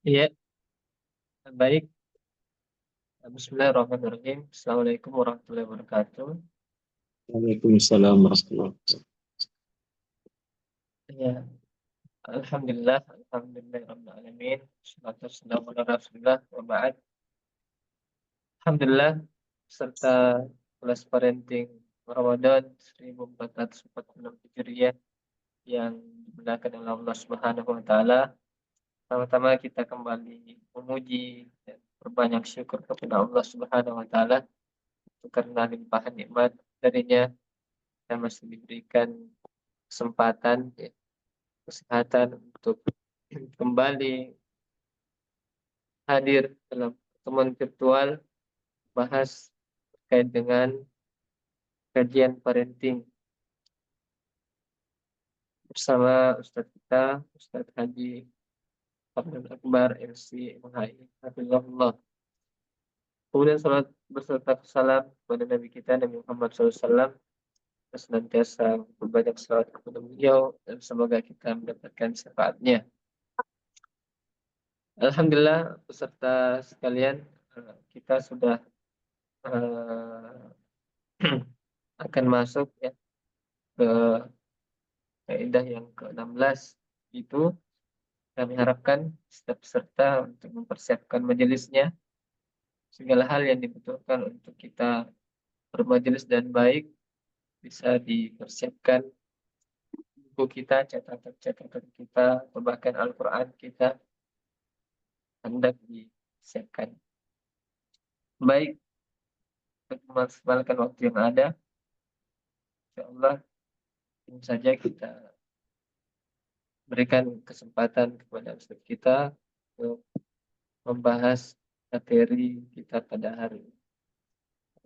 Iya, baik. Bismillahirrahmanirrahim. Assalamualaikum warahmatullahi wabarakatuh. Waalaikumsalam warahmatullahi wabarakatuh. Ya, Alhamdulillah, Rabbil alamin. Wassalatu wassalamu ala Rasulillah wa ba'd. Alhamdulillah, serta kelas parenting Ramadan 1446 Hijriah yang dibenarkan oleh Allah Subhanahu wa taala. Pertama-tama kita kembali memuji dan berbanyak syukur kepada Allah Subhanahu wa taala karena limpahan nikmat darinya kita masih diberikan kesempatan, ya, kesehatan untuk kembali hadir dalam pertemuan virtual bahas terkait dengan kajian parenting bersama Ustadz kita, Ustadz Haji Abdul Akbar LC MHI Hafizahullah. Kemudian salat berserta salam kepada Nabi kita Nabi Muhammad SAW, senantiasa berbanyak salawat kepada beliau dan semoga kita mendapatkan syafaatnya. Alhamdulillah peserta sekalian, kita sudah akan masuk, ya, ke kaidah yang ke-16. Itu kami harapkan setiap peserta untuk mempersiapkan majelisnya, segala hal yang dibutuhkan untuk kita bermajelis dan baik bisa dipersiapkan, buku kita, catatan-catatan kita, atau bahkan Al-Quran kita hendak disiapkan. Baik, untuk memaksimalkan waktu yang ada, insyaallah ini saja kita berikan kesempatan kepada Ustaz kita untuk membahas materi kita pada hari ini.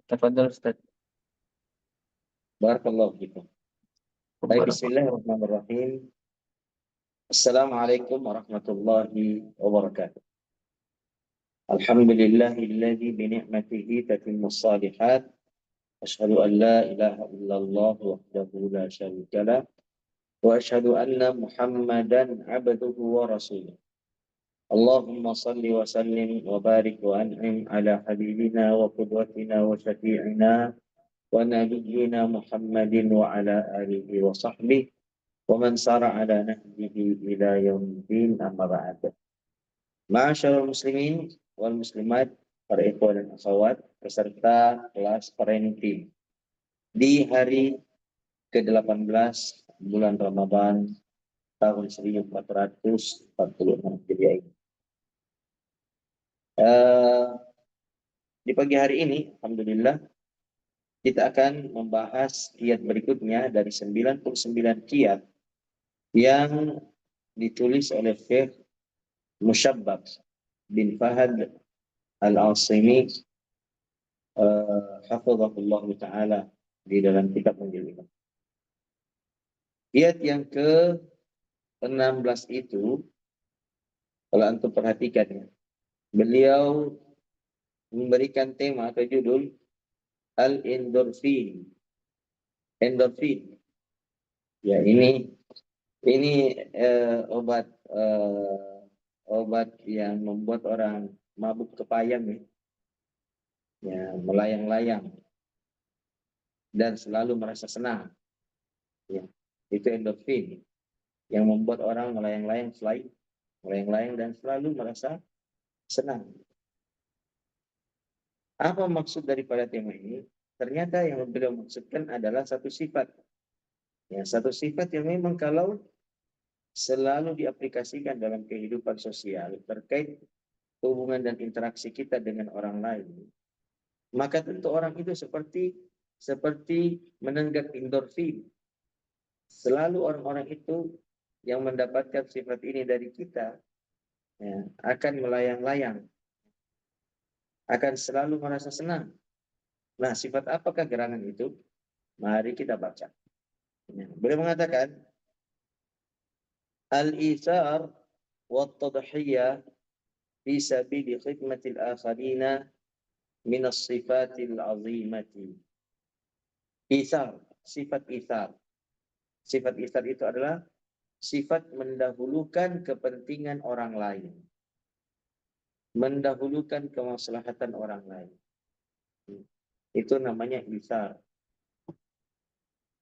Tafadhol Ustaz. Barakallahu fikum. Baik, bismillahirrahmanirrahim. Assalamualaikum warahmatullahi wabarakatuh. Alhamdulillahilladzi bi ni'matihi tatimmus shalihat. Asyhadu an la ilaha illallah wahdahu la syarika lah wa asyhadu anna Muhammadan 'abduhu wa rasuluh. Allahumma salli wa sallim wa barik wa an'im ala habibina wa qudwatina wa syafi'ina wa nabiyyina Muhammadin wa ala alihi wa sahbihi wa man sara ala nahjihi ila yaumiddin, amma ba'd. Ma'asyiral muslimin wal muslimat, para ikhwan dan akhwat peserta kelas parenting di hari ke-18 bulan Ramadan tahun 1446 Hijriah ini. Di pagi hari ini, alhamdulillah, kita akan membahas kiat berikutnya dari 99 kiat yang ditulis oleh Syekh Musyabbab bin Fahad Al-Asimi, hafizahullah ta'ala, di dalam kitab Menjelikan. Kiat yang ke-16 itu, kalau antum perhatikan, beliau memberikan tema atau judul Al-Endorfin. Endorfin. Ya, ini obat yang membuat orang mabuk kepayang, ya, melayang-layang dan selalu merasa senang. Ya, itu endorfin yang membuat orang melayang-layang dan selalu merasa senang. Apa maksud daripada tema ini? Ternyata yang beliau maksudkan adalah satu sifat. Ya, satu sifat yang memang kalau selalu diaplikasikan dalam kehidupan sosial terkait hubungan dan interaksi kita dengan orang lain, maka tentu orang itu seperti menenggak endorfin. Selalu orang-orang itu yang mendapatkan sifat ini dari kita, ya, akan melayang-layang, akan selalu merasa senang. Nah, sifat apakah gerangan itu? Mari kita baca. Beliau mengatakan, al-ithar wa tadhiyah fi sabili khidmatil akharina min as-sifatil azimati. Ithar, sifat ithar. Sifat ithar itu adalah sifat mendahulukan kepentingan orang lain. mendahulukan kemaslahatan orang lain. Itu namanya isar.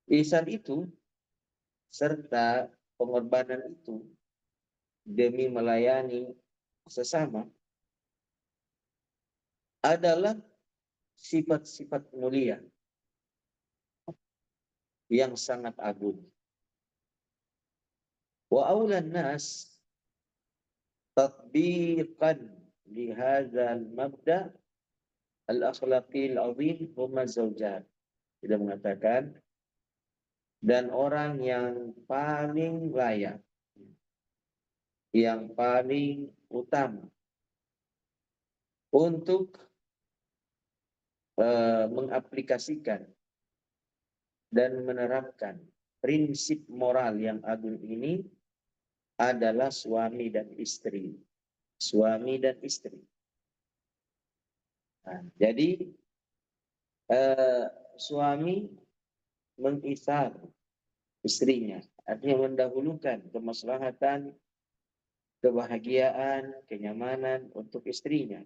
Isar itu serta pengorbanan itu demi melayani sesama adalah sifat-sifat mulia yang sangat agung. Wa aulan nas tatbiqan li hadzal mabda al-akhlaqi al-azim huma zawjat. Tidak mengatakan dan orang yang paling layak, yang paling utama untuk mengaplikasikan dan menerapkan prinsip moral yang agung ini adalah suami dan istri. Suami dan istri. Nah, jadi suami mengisar istrinya, artinya mendahulukan kemaslahatan, kebahagiaan, kenyamanan untuk istrinya.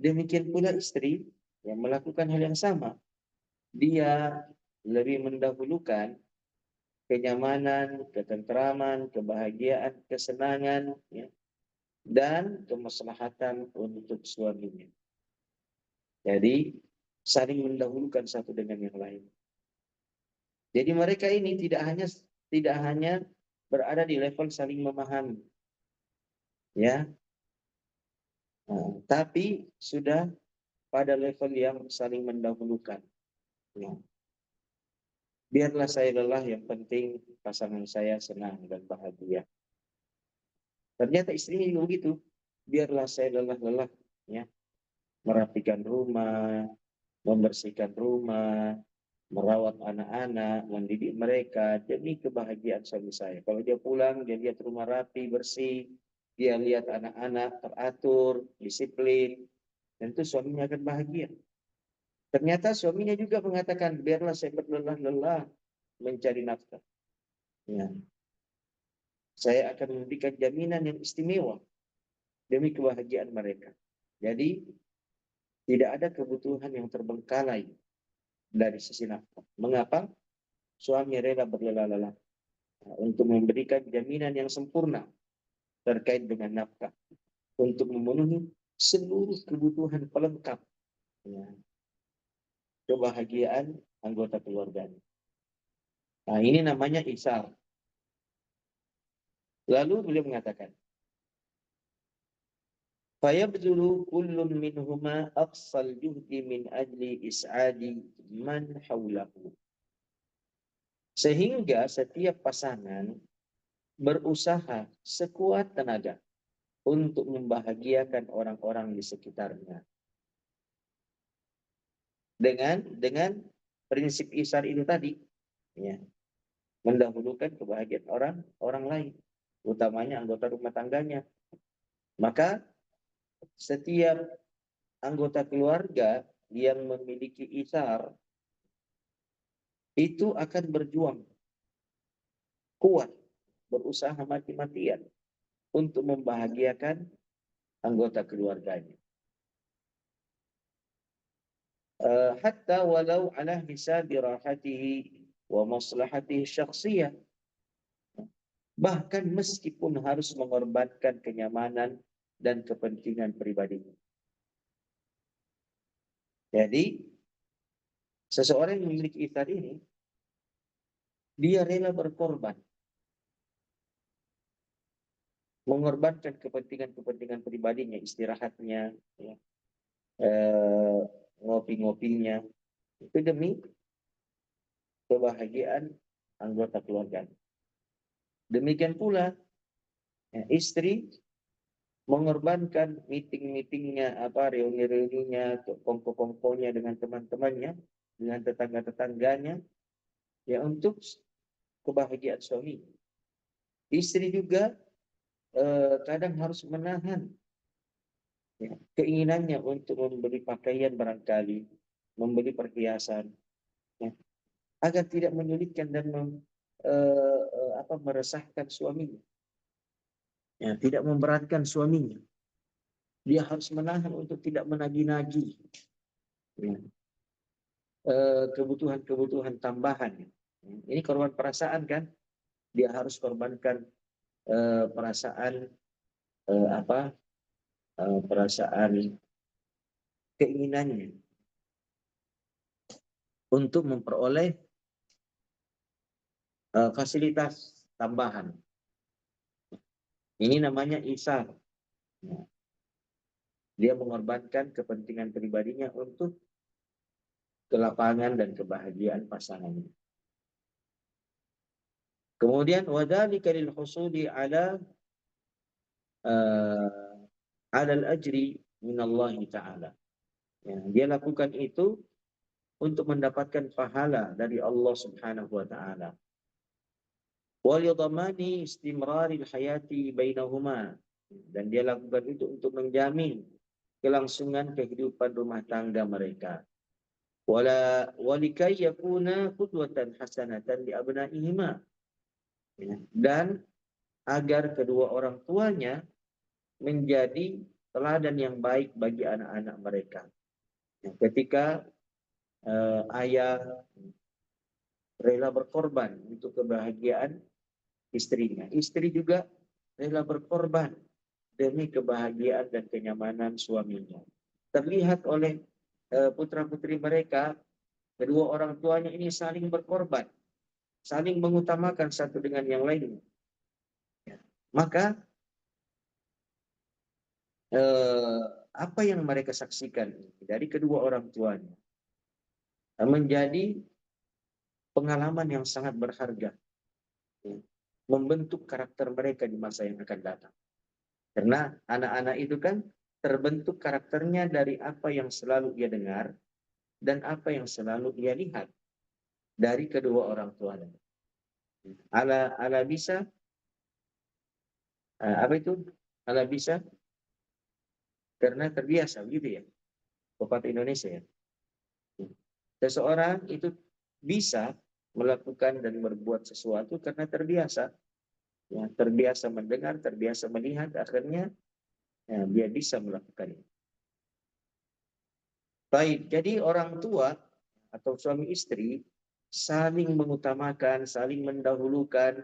Demikian pula istri yang melakukan hal yang sama. Dia lebih mendahulukan kenyamanan, ketentraman, kebahagiaan, kesenangan, ya, dan kemaslahatan untuk suaminya. Jadi saling mendahulukan satu dengan yang lain. Jadi mereka ini tidak hanya berada di level saling memahami, ya, tapi sudah pada level yang saling mendahulukan. Ya. Biarlah saya lelah, yang penting pasangan saya senang dan bahagia. Ternyata istrinya juga begitu. Biarlah saya lelah-lelah, ya, merapikan rumah, membersihkan rumah, merawat anak-anak, mendidik mereka demi kebahagiaan suami saya. Kalau dia pulang, dia lihat rumah rapi, bersih, dia lihat anak-anak teratur, disiplin, tentu suaminya akan bahagia. Ternyata suaminya juga mengatakan, biarlah saya berlelah-lelah mencari nafkah. Ya. Saya akan memberikan jaminan yang istimewa demi kebahagiaan mereka. Jadi, tidak ada kebutuhan yang terbengkalai dari sisi nafkah. Mengapa? Suami rela berlelah-lelah untuk memberikan jaminan yang sempurna terkait dengan nafkah, untuk memenuhi seluruh kebutuhan pelengkap, ya, kebahagiaan anggota keluarganya. Nah, ini namanya isar. Lalu beliau mengatakan, fayabdulu kullun minhuma aqsal juhdi min ajli is'adi man hawlahu. Sehingga setiap pasangan berusaha sekuat tenaga untuk membahagiakan orang-orang di sekitarnya. Dengan prinsip isar itu tadi, ya, mendahulukan kebahagiaan orang lain, utamanya anggota rumah tangganya. Maka setiap anggota keluarga yang memiliki isar itu akan berjuang kuat, berusaha mati-matian untuk membahagiakan anggota keluarganya. Hatta walau ala hisabi rahatihi wa maslahatihi syakhsiyah. Bahkan meskipun harus mengorbankan kenyamanan dan kepentingan pribadinya. Jadi, seseorang yang memiliki isar ini, dia rela berkorban. Mengorbankan kepentingan pribadinya, istirahatnya, ya, ngopi-ngopinya, itu demi kebahagiaan anggota keluarga. Demikian pula, ya, istri mengorbankan meeting-meetingnya, reuni-reuninya, kongko-kongkonya dengan teman-temannya, dengan tetangga-tetangganya, ya, untuk kebahagiaan suami. Istri juga kadang harus menahan, ya, keinginannya untuk membeli pakaian barangkali, membeli perhiasan, ya, agar tidak menyulitkan dan meresahkan suaminya, ya, tidak memberatkan suaminya. Dia harus menahan untuk tidak menagih-nagih ya, kebutuhan-kebutuhan tambahan. Ini korban perasaan kan? Dia harus korbankan perasaan perasaan keinginannya untuk memperoleh fasilitas tambahan. Ini namanya isar. Dia mengorbankan kepentingan pribadinya untuk kelapangan dan kebahagiaan pasangannya. Kemudian wadzalika lil husuli ala al-ajri min Allah Ta'ala. Ya, dia lakukan itu untuk mendapatkan pahala dari Allah Subhanahu wa taala. Wa lidhamani istimraril hayati bainahuma. Dan dia lakukan itu untuk menjamin kelangsungan kehidupan rumah tangga mereka. Walikai yakuna qudwatan hasanatan li abnaihima. Dan agar kedua orang tuanya menjadi teladan yang baik bagi anak-anak mereka. Ketika ayah rela berkorban untuk kebahagiaan istrinya, istri juga rela berkorban demi kebahagiaan dan kenyamanan suaminya. Terlihat oleh putra-putri mereka, kedua orang tuanya ini saling berkorban, saling mengutamakan satu dengan yang lain. Maka apa yang mereka saksikan dari kedua orang tuanya menjadi pengalaman yang sangat berharga, membentuk karakter mereka di masa yang akan datang. Karena anak-anak itu kan terbentuk karakternya dari apa yang selalu ia dengar dan apa yang selalu ia lihat dari kedua orang tuanya. Ala bisa apa itu? Ala bisa karena terbiasa, gitu ya. Pepatah Indonesia ya. Seseorang itu bisa melakukan dan berbuat sesuatu karena terbiasa. Ya, terbiasa mendengar, terbiasa melihat, akhirnya ya, dia bisa melakukan itu. Baik, jadi orang tua atau suami istri saling mengutamakan, saling mendahulukan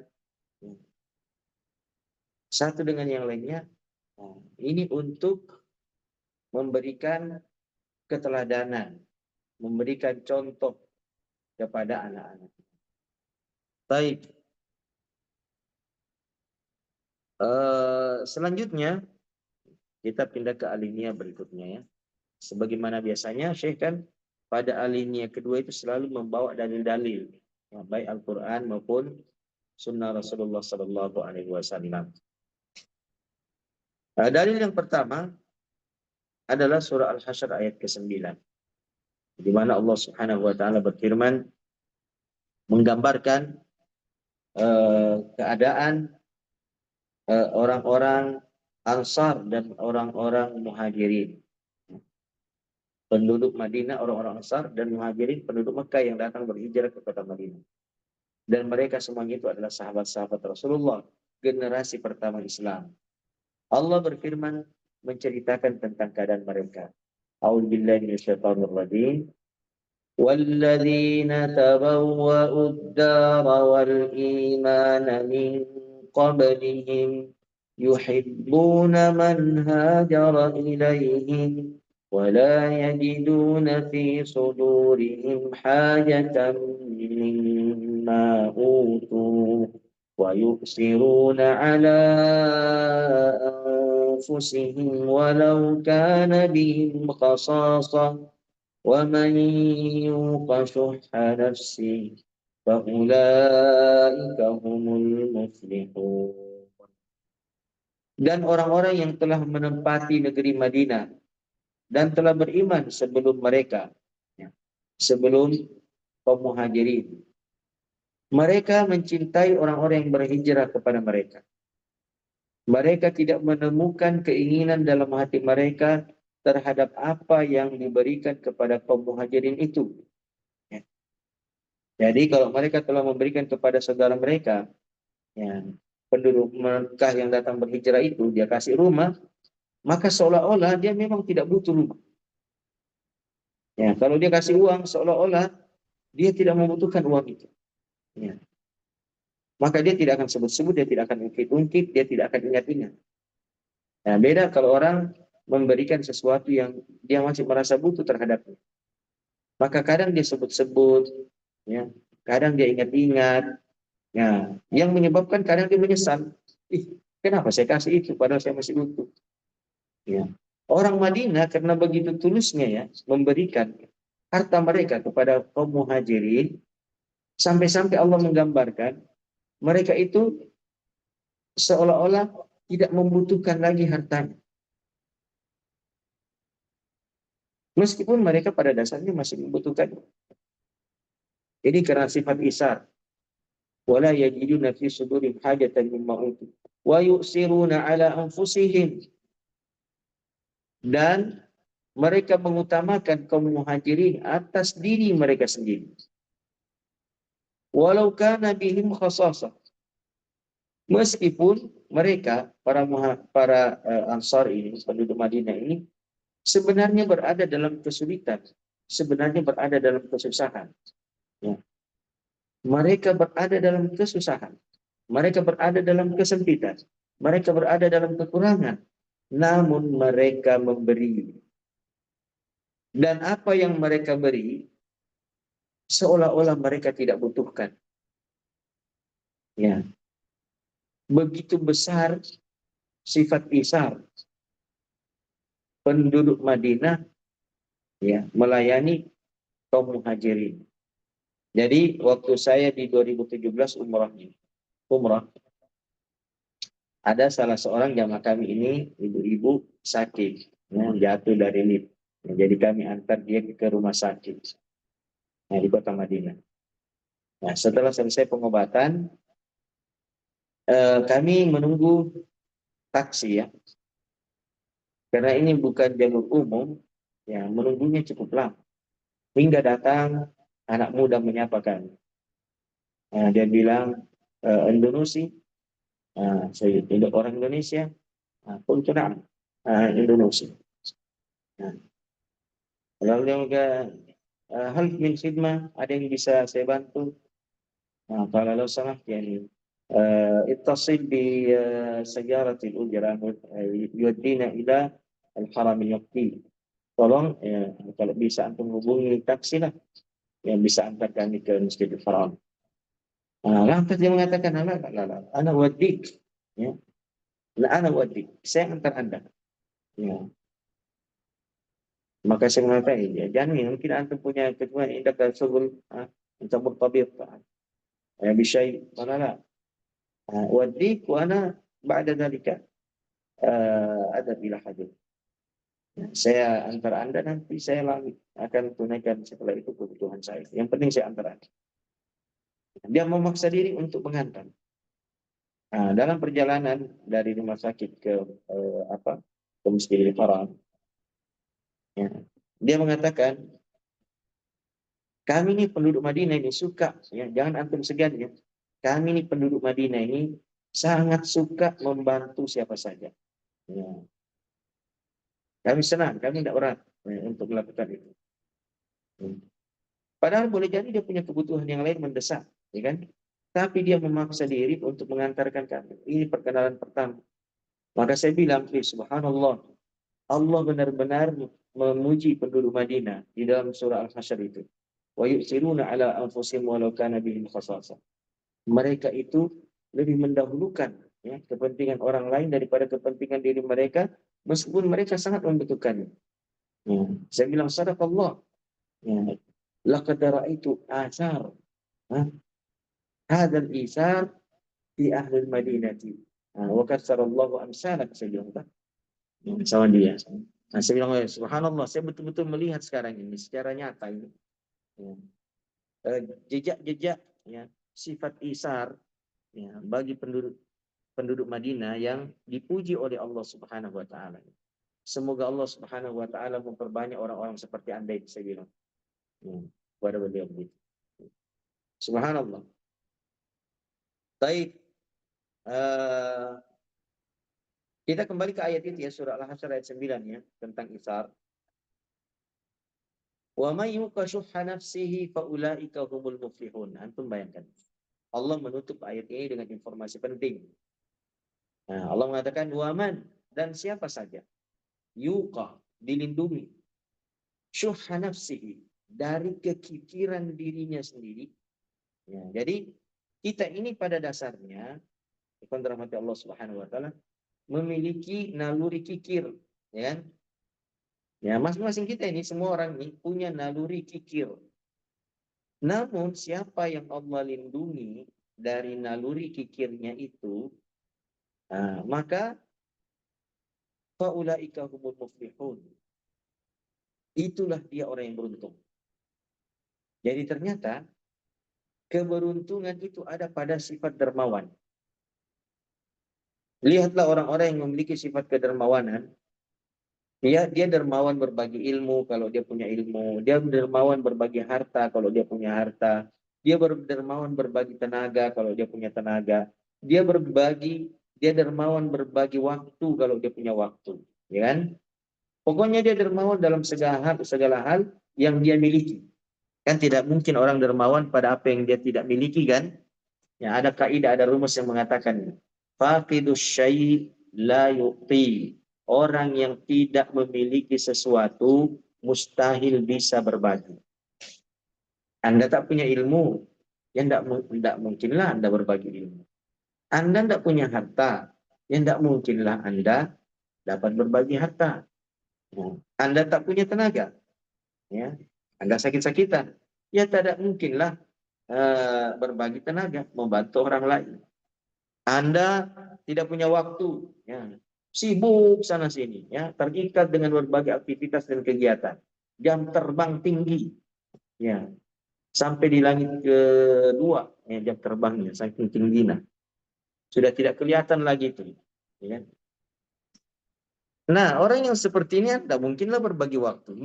satu dengan yang lainnya. Ini untuk memberikan keteladanan, memberikan contoh kepada anak-anak. Baik. Selanjutnya kita pindah ke alinea berikutnya ya. Sebagaimana biasanya Syekh kan pada alinea kedua itu selalu membawa dalil-dalil, ya, baik Al-Quran maupun Sunnah Rasulullah Sallallahu Alaihi Wasallam. Dalil yang pertama adalah surah Al-Hasyr ayat ke-9, di mana Allah Subhanahu Wa Taala berfirman menggambarkan keadaan orang-orang Ansar dan orang-orang Muhajirin. Penduduk Madinah, orang-orang Ansar dan Muhajirin, penduduk Mekah yang datang berhijrah ke kota Madinah. Dan mereka semuanya itu adalah sahabat-sahabat Rasulullah, generasi pertama Islam. Allah berfirman menceritakan tentang keadaan mereka. A'udzubillahi minasyaitonir rajim. Walladzina tabawwa'ud dara wal imana min qablihim yuhibbuna man hajara ilaihim ولا يجدون في صدورهم حاجة مما أوتوا ويؤثرون على أنفسهم ولو كان بهم خصاصة ومن يوق شح نفسه فأولئك هم المفلحون. Dan orang-orang yang telah menempati negeri Madinah dan telah beriman sebelum mereka, sebelum kaum Muhajirin. Mereka mencintai orang-orang yang berhijrah kepada mereka. Mereka tidak menemukan keinginan dalam hati mereka terhadap apa yang diberikan kepada kaum Muhajirin itu. Jadi kalau mereka telah memberikan kepada saudara mereka, penduduk Mekah yang datang berhijrah itu, dia kasih rumah, maka seolah-olah dia memang tidak butuh rumah. Ya, kalau dia kasih uang, seolah-olah dia tidak membutuhkan uang itu. Ya. Maka dia tidak akan sebut-sebut, dia tidak akan ungkit-ungkit, dia tidak akan ingat-ingat. Nah, beda kalau orang memberikan sesuatu yang dia masih merasa butuh terhadapnya. Maka kadang dia sebut-sebut, ya, kadang dia ingat-ingat. Ya, yang menyebabkan kadang dia menyesal. Ih, kenapa saya kasih itu padahal saya masih butuh? Ya. Orang Madinah karena begitu tulusnya ya memberikan harta mereka kepada kaum muhajirin, sampai-sampai Allah menggambarkan mereka itu seolah-olah tidak membutuhkan lagi hartanya. Meskipun mereka pada dasarnya masih membutuhkan. Jadi karena sifat isar, wala yajiduna fi sudurihim hajatan mimma utu wa yu'siruna ala anfusihim, dan mereka mengutamakan kaum muhajirin atas diri mereka sendiri. Walau kana bihim khasasah, meskipun mereka para Ansar ini, penduduk Madinah ini sebenarnya berada dalam kesulitan, sebenarnya berada dalam kesusahan. Ya. Mereka berada dalam kesusahan, mereka berada dalam kesempitan, mereka berada dalam kekurangan, namun mereka memberi. Dan apa yang mereka beri, seolah-olah mereka tidak butuhkan. Ya. Begitu besar sifat isar penduduk Madinah ya melayani kaum muhajirin. Jadi waktu saya di 2017 umrah, ada salah seorang jamaah kami ini, ibu-ibu sakit, ya, jatuh dari lift. Ya, jadi kami antar dia ke rumah sakit, di kota Madinah. Nah, setelah selesai pengobatan, kami menunggu taksi ya, karena ini bukan jalur umum, ya menunggunya cukup lama. Hingga datang anak muda menyapa kami. Nah, dia bilang, Indonesia, saya orang Indonesia, qultu na'am, Indonesia. Nah, lalu dia bilang, hal min khidmah, ada yang bisa saya bantu? Nah, kalau lo salah, yani, اتصل بسيارة الأجرة يودينا إلى الحرم المكي. Tolong ya, kalau bisa antum hubungi taksi lah yang bisa antar kami ke Masjidil Haram. Nah, lantas dia mengatakan, anak wadik, ya, anak wadik, saya antar anda. Ya. Maka saya mengatakan, ya, jangan mungkin antum punya ketuaan indah dan subul, antum bertabir, ya bisa, mana lah, wadik, wana, ba'da dalika, ada bila hadir. Ya, saya antar anda nanti saya lagi akan tunaikan setelah itu kebutuhan saya. Yang penting saya antar anda. Dia memaksa diri untuk mengantar. Nah, dalam perjalanan dari rumah sakit ke ke Masjidil Haram, ya, dia mengatakan, kami ini penduduk Madinah ini suka, ya, jangan antum segan ya. Kami ini penduduk Madinah ini sangat suka membantu siapa saja. Ya. Kami senang, kami tidak berat ya, untuk melakukan itu. Ya. Padahal boleh jadi dia punya kebutuhan yang lain mendesak, ya kan? Tapi dia memaksa diri untuk mengantarkan kami. Ini perkenalan pertama. Maka saya bilang, subhanallah, Allah benar-benar memuji penduduk Madinah di dalam surah Al-Hasyr itu. Wa yu'thiruna ala anfusihim walau kana bihim khasasah. Mereka itu lebih mendahulukan ya, kepentingan orang lain daripada kepentingan diri mereka, meskipun mereka sangat membutuhkannya. Ya. Saya bilang sadaqallah. Ya. Laqad ra'aitu athar hadzal isar fi ahli Madinati. Wa katsarallahu amsalak, saya bilang sama dia. Nah, saya bilang, subhanallah, saya betul-betul melihat sekarang ini secara nyata ini. Ya. Jejak-jejak ya, sifat isar ya, bagi penduduk Madinah yang dipuji oleh Allah Subhanahu wa taala. Semoga Allah Subhanahu wa taala memperbanyak orang-orang seperti Anda yang saya bilang. Kepada beliau begitu. Subhanallah. Baik, Kita kembali ke ayat itu ya, surah Al-Hasyr ayat 9 ya, tentang isar. Wa may yuqa syuhha nafsihi fa ulaika humul muflihun. Antum bayangkan. Allah menutup ayat ini dengan informasi penting. Nah, Allah mengatakan waman, dan siapa saja yuqa, dilindungi, syuhha nafsihi, dari kekikiran dirinya sendiri. Ya, jadi kita ini pada dasarnya, ikhwan rahmati Allah Subhanahu wa taala, memiliki naluri kikir, ya kan? Ya, masing-masing kita ini, semua orang ini punya naluri kikir. Namun siapa yang Allah lindungi dari naluri kikirnya itu, maka faulaika humul muflihun. Itulah dia orang yang beruntung. Jadi ternyata keberuntungan itu ada pada sifat dermawan. Lihatlah orang-orang yang memiliki sifat kedermawanan. Dia dermawan berbagi ilmu kalau dia punya ilmu. Dia dermawan berbagi harta kalau dia punya harta. Dia dermawan berbagi tenaga kalau dia punya tenaga. Dia dermawan berbagi waktu kalau dia punya waktu. Ya kan? Pokoknya dia dermawan dalam segala hal yang dia miliki. Kan tidak mungkin orang dermawan pada apa yang dia tidak miliki kan? Ya, ada kaidah, ada rumus yang mengatakan faqidus syai' la yu'ti. Orang yang tidak memiliki sesuatu mustahil bisa berbagi. Anda tak punya ilmu, ya tidak mungkinlah Anda berbagi ilmu. Anda tidak punya harta, ya tidak mungkinlah Anda dapat berbagi harta. Anda tak punya tenaga, ya Anda sakit-sakitan, ya tidak mungkinlah berbagi tenaga, membantu orang lain. Anda tidak punya waktu, ya, sibuk sana sini, ya, terikat dengan berbagai aktivitas dan kegiatan, jam terbang tinggi, ya, sampai di langit kedua, ya, jam terbangnya saking tingginya, sudah tidak kelihatan lagi itu, ya. Nah, orang yang seperti ini tidak mungkinlah berbagi waktu,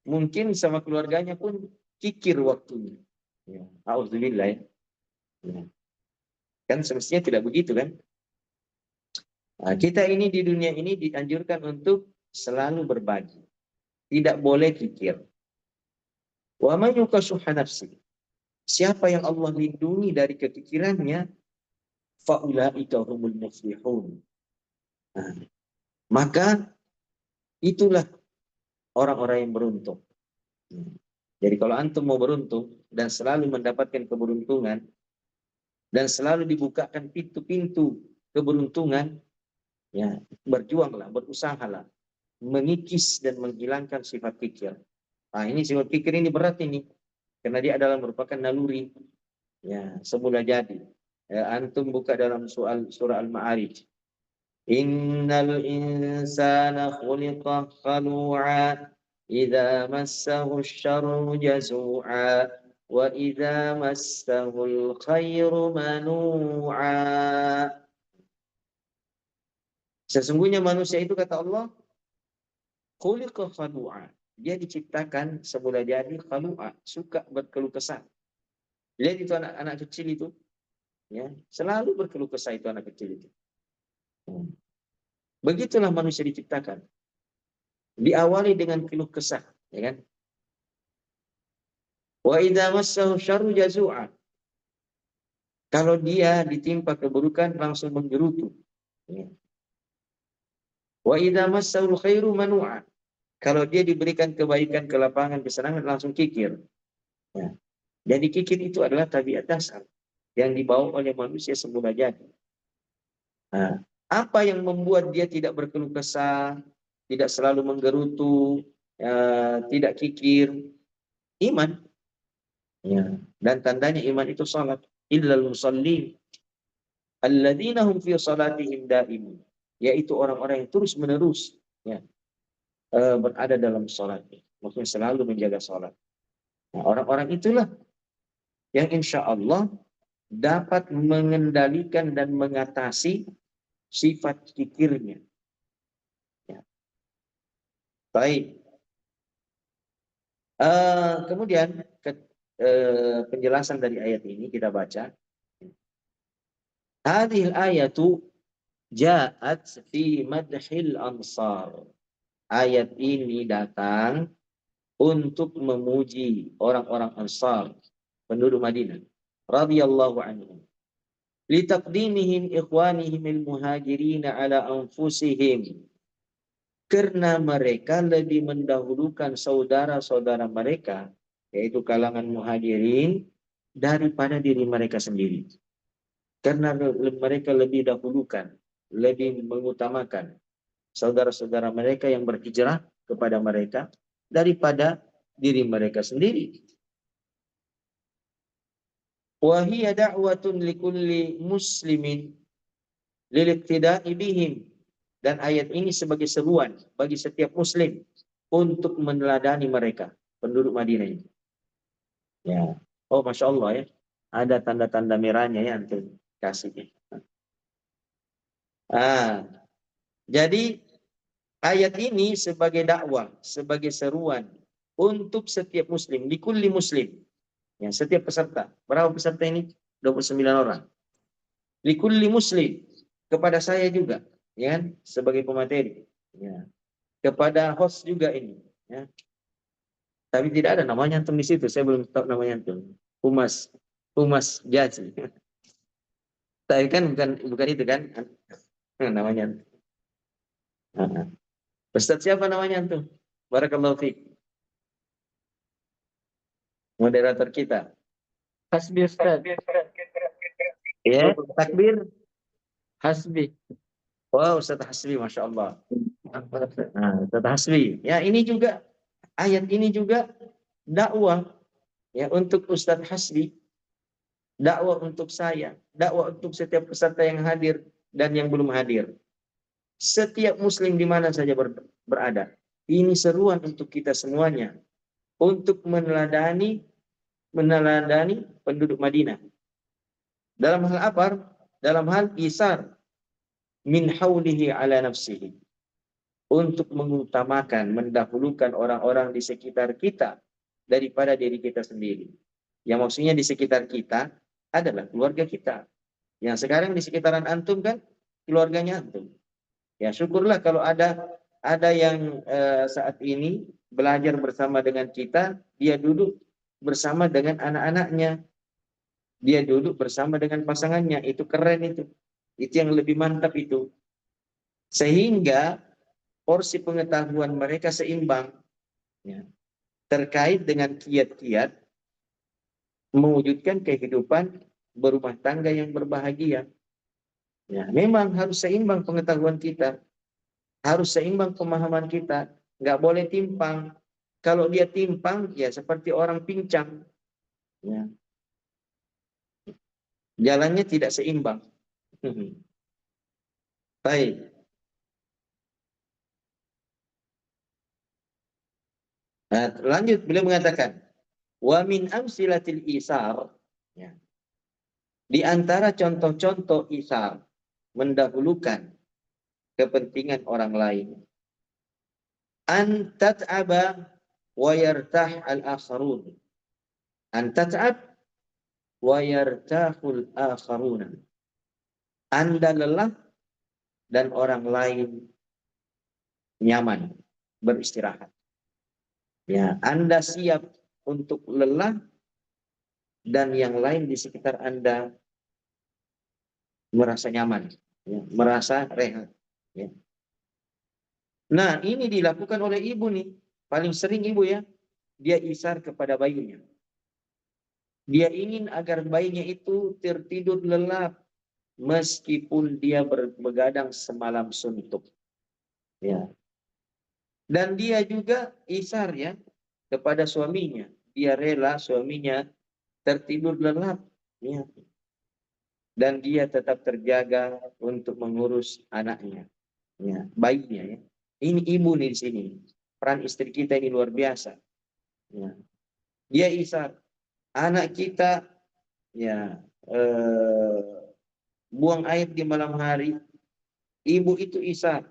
mungkin sama keluarganya pun kikir waktunya, ya. Auzubillah, ya. Kan semestinya tidak begitu kan? Nah, kita ini di dunia ini dianjurkan untuk selalu berbagi. Tidak boleh kikir. Wa man yuqashuha nafsi. Siapa yang Allah lindungi dari kekikirannya, faulaika humul muflihun. Nah, maka itulah orang-orang yang beruntung. Jadi kalau antum mau beruntung dan selalu mendapatkan keberuntungan dan selalu dibukakan pintu-pintu keberuntungan, ya, berjuanglah, berusahalah mengikis dan menghilangkan sifat kikir. Nah, ini sifat kikir ini berat ini, karena dia adalah merupakan naluri, ya, semula jadi. Ya, antum buka dalam surah Al-Ma'arij. Innal insana khuliqa khalu'a idza massahu syarru jazu'a wa idza massahu khairu manu'a. Sesungguhnya manusia itu, kata Allah, khuliqa khalu'a. Dia diciptakan semula jadi khalu'a, suka berkeluh kesah. Lihat itu anak-anak kecil itu, ya, selalu berkeluh kesah itu anak kecil itu. Begitulah manusia diciptakan. Diawali dengan keluh kesah, ya kan? Wa idza massahu syarru jazu'a. Kalau dia ditimpa keburukan langsung menggerutu. Ya. Wa idza massahu khairu manu'a. Kalau dia diberikan kebaikan, kelapangan, kesenangan langsung kikir. Ya. Jadi kikir itu adalah tabiat dasar yang dibawa oleh manusia semula jadi. Nah, apa yang membuat dia tidak berkeluh kesah, tidak selalu menggerutu, tidak kikir? Iman. Ya. Dan tandanya iman itu salat. Illal musallin alladzina hum fi salatihim daimun. Yaitu orang-orang yang terus-menerus, ya, berada dalam salatnya. Maksudnya selalu menjaga salat. Nah, orang-orang itulah yang insya Allah dapat mengendalikan dan mengatasi sifat kikirnya. Ya. Baik. Kemudian penjelasan dari ayat ini kita baca. Hadhil ayatu ja'at fi madhil ansar. Ayat ini datang untuk memuji orang-orang Ansar, penduduk Madinah radhiyallahu anhum. Litaqdimihim ikhwanihim al-muhajirin ala anfusihim. Karena mereka lebih mendahulukan saudara-saudara mereka, yaitu kalangan muhajirin, daripada diri mereka sendiri. Karena mereka lebih dahulukan, lebih mengutamakan saudara-saudara mereka yang berhijrah kepada mereka daripada diri mereka sendiri. Wa hiya da'watun likulli muslimin lil-iqtida'i bihim. Dan ayat ini sebagai seruan bagi setiap muslim untuk meneladani mereka, penduduk Madinah ini. Ya. Oh, Masya Allah ya. Ada tanda-tanda merahnya ya antum kasih. Jadi ayat ini sebagai dakwah, sebagai seruan untuk setiap muslim, likulli muslim. Ya, setiap peserta. Berapa peserta ini? 29 orang. Likulli muslim. Kepada saya juga, ya, sebagai pemateri. Ya. Kepada host juga ini. Ya. Tapi tidak ada namanya antum di situ. Saya belum tahu namanya antum. Humas Jazi. Tapi kan bukan itu kan namanya. Ustaz siapa namanya antum? Barakallahu fiik. Moderator kita. Hasbi Ustaz. Ya, takbir. Hasbi. Wow, Ustaz Hasbi, Masya Allah. Nah, Ustaz Hasbi. Ya, ini juga, ayat ini juga dakwah ya untuk Ustaz Hasbi, dakwah untuk saya, dakwah untuk setiap peserta yang hadir dan yang belum hadir. Setiap muslim di mana saja berada. Ini seruan untuk kita semuanya untuk meneladani penduduk Madinah. Dalam hal apa? Dalam hal isar min haulihi ala nafsihi. Untuk mengutamakan, mendahulukan orang-orang di sekitar kita daripada diri kita sendiri. Yang maksudnya di sekitar kita adalah keluarga kita. Yang sekarang di sekitaran antum kan keluarganya antum. Ya syukurlah kalau ada yang saat ini belajar bersama dengan kita, dia duduk bersama dengan anak-anaknya, dia duduk bersama dengan pasangannya, itu keren itu yang lebih mantap itu. Sehingga porsi pengetahuan mereka seimbang ya, terkait dengan kiat-kiat mewujudkan kehidupan berumah tangga yang berbahagia. Ya, memang harus seimbang pengetahuan kita, harus seimbang pemahaman kita, nggak boleh timpang. Kalau dia timpang, ya seperti orang pincang, ya. Jalannya tidak seimbang. Baik. Nah, lanjut beliau mengatakan, wa min amsilatil isar, ya. Di antara contoh-contoh isar, mendahulukan kepentingan orang lain. An tat'aba wa yartah al-akharun. An tat'ab wa yartahul akharun. Anda lelah dan orang lain nyaman beristirahat. Ya, Anda siap untuk lelah dan yang lain di sekitar Anda merasa nyaman, ya, merasa rehat. Ya. Nah, ini dilakukan oleh ibu nih. Paling sering ibu ya, dia isar kepada bayinya. Dia ingin agar bayinya itu tertidur lelap meskipun dia begadang semalam suntuk. Ya. Dan dia juga isar ya kepada suaminya. Dia rela suaminya tertidur lelap. Ya. Dan dia tetap terjaga untuk mengurus anaknya. Ya, bayinya ya. Ini ibu nih di sini. Peran istri kita ini luar biasa. Ya. Dia isar. Anak kita ya buang air di malam hari. Ibu itu isar.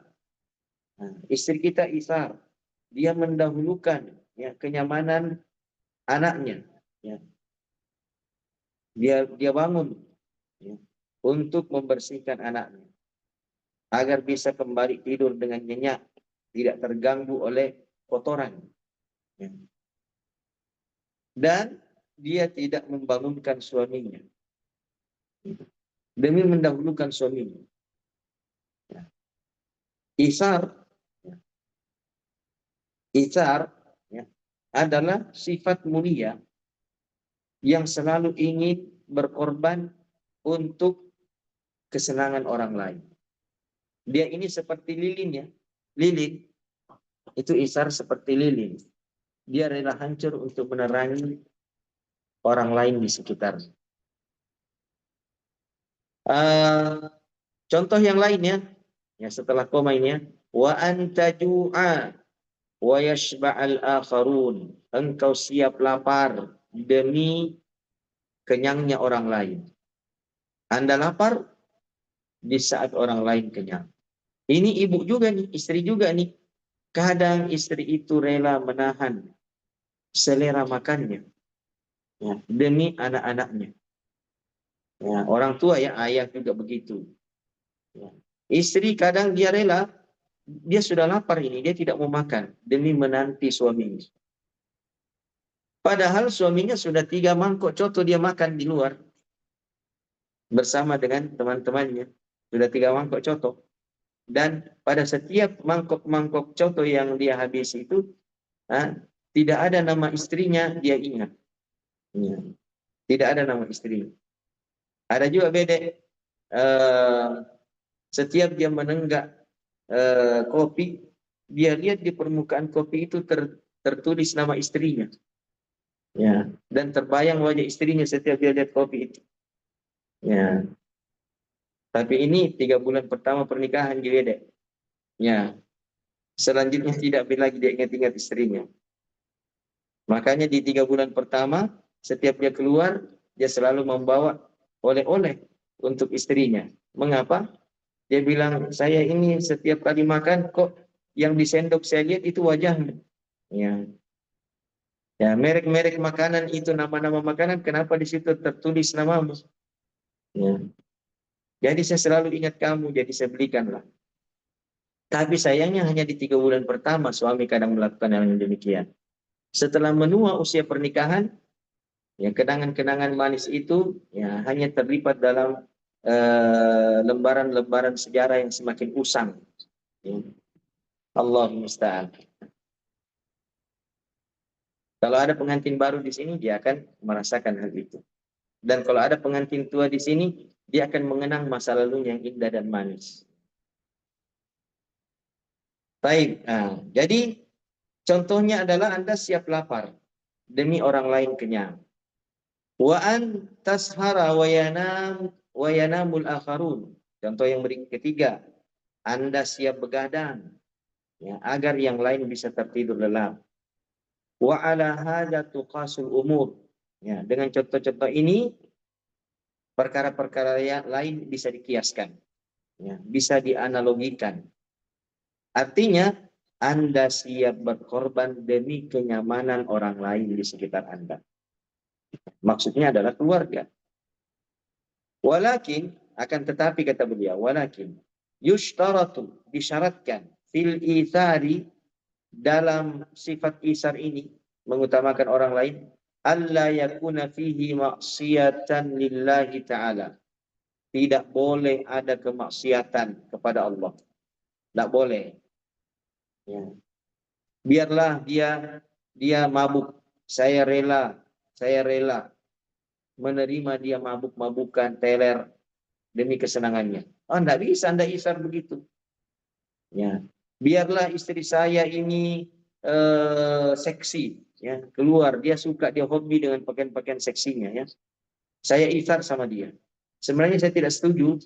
Nah, istri kita isar. Dia mendahulukan ya kenyamanan anaknya. Ya. Dia bangun ya, untuk membersihkan anaknya. agar bisa kembali tidur dengan nyenyak, tidak terganggu oleh kotoran. Ya. Dan dia tidak membangunkan suaminya demi mendahulukan suaminya. Ya. Isar, ya. Isar ya, adalah sifat mulia yang selalu ingin berkorban untuk kesenangan orang lain. Dia ini seperti lilin ya. Lilin itu Isar seperti lilin. Dia rela hancur untuk menerangi orang lain di sekitar. Contoh yang lainnya, ya setelah koma ini ya, wa anta ju'a wa yashba'al akharun. Engkau siap lapar demi kenyangnya orang lain. Anda lapar di saat orang lain kenyang. Ini ibu juga nih, istri juga nih. Kadang istri itu rela menahan selera makannya ya, demi anak-anaknya. Ya, orang tua ya, ayah juga begitu. Ya. Istri kadang dia rela, dia sudah lapar ini, dia tidak mau makan demi menanti suaminya. Padahal suaminya sudah 3 mangkok coto dia makan di luar bersama dengan teman-temannya. Sudah 3 mangkok coto. Dan pada setiap mangkok-mangkok coto yang dia habis itu, tidak ada nama istrinya dia ingat. Ya. Tidak ada nama istrinya. Ada juga bedek, setiap dia menenggak kopi, dia lihat di permukaan kopi itu tertulis nama istrinya. Ya, dan terbayang wajah istrinya setiap dia lihat kopi itu. Ya, tapi ini 3 bulan pertama pernikahan dia. Ya, selanjutnya tidak lagi dia ingat-ingat istrinya. Makanya di 3 bulan pertama, setiap dia keluar, dia selalu membawa oleh-oleh untuk istrinya. Mengapa? Dia bilang, saya ini setiap kali makan kok yang disendok saya lihat itu wajahnya. Ya, ya merek-merek makanan itu, nama-nama makanan, kenapa di situ tertulis namamu? Ya. Jadi saya selalu ingat kamu, jadi saya belikanlah. Tapi sayangnya hanya di 3 bulan pertama suami kadang melakukan hal yang demikian. Setelah menua usia pernikahan, ya kenangan-kenangan manis itu ya hanya terlipat dalam lembaran-lembaran sejarah yang semakin usang. Ya. Allah musta'an. Kalau ada pengantin baru di sini, dia akan merasakan hal itu. Dan kalau ada pengantin tua di sini, dia akan mengenang masa lalu yang indah dan manis. Baik, jadi contohnya adalah Anda siap lapar demi orang lain kenyang. Wa an tashara wa yanamul akharun. Contoh yang ketiga, Anda siap begadang ya, agar yang lain bisa tertidur lelap. Wa ala hadza tuqasul umur. Ya, dengan contoh-contoh ini perkara-perkara yang lain bisa dikiaskan, ya, bisa dianalogikan. Artinya Anda siap berkorban demi kenyamanan orang lain di sekitar Anda. Maksudnya adalah keluarga. Walakin, akan tetapi kata beliau, walakin yushtaratu, disyaratkan fil ithari, dalam sifat isar ini mengutamakan orang lain, alla yakuna fihi maksiatan lillahi ta'ala. Tidak boleh ada kemaksiatan kepada Allah. Tidak boleh. Ya. Biarlah dia mabuk. Saya rela menerima dia mabuk-mabukan, teler demi kesenangannya. Oh, tidak bisa Anda isar begitu. Ya. Biarlah istri saya ini seksi, ya, keluar, dia suka, dia hobi dengan pakaian-pakaian seksinya, ya. Saya isar sama dia. Sebenarnya saya tidak setuju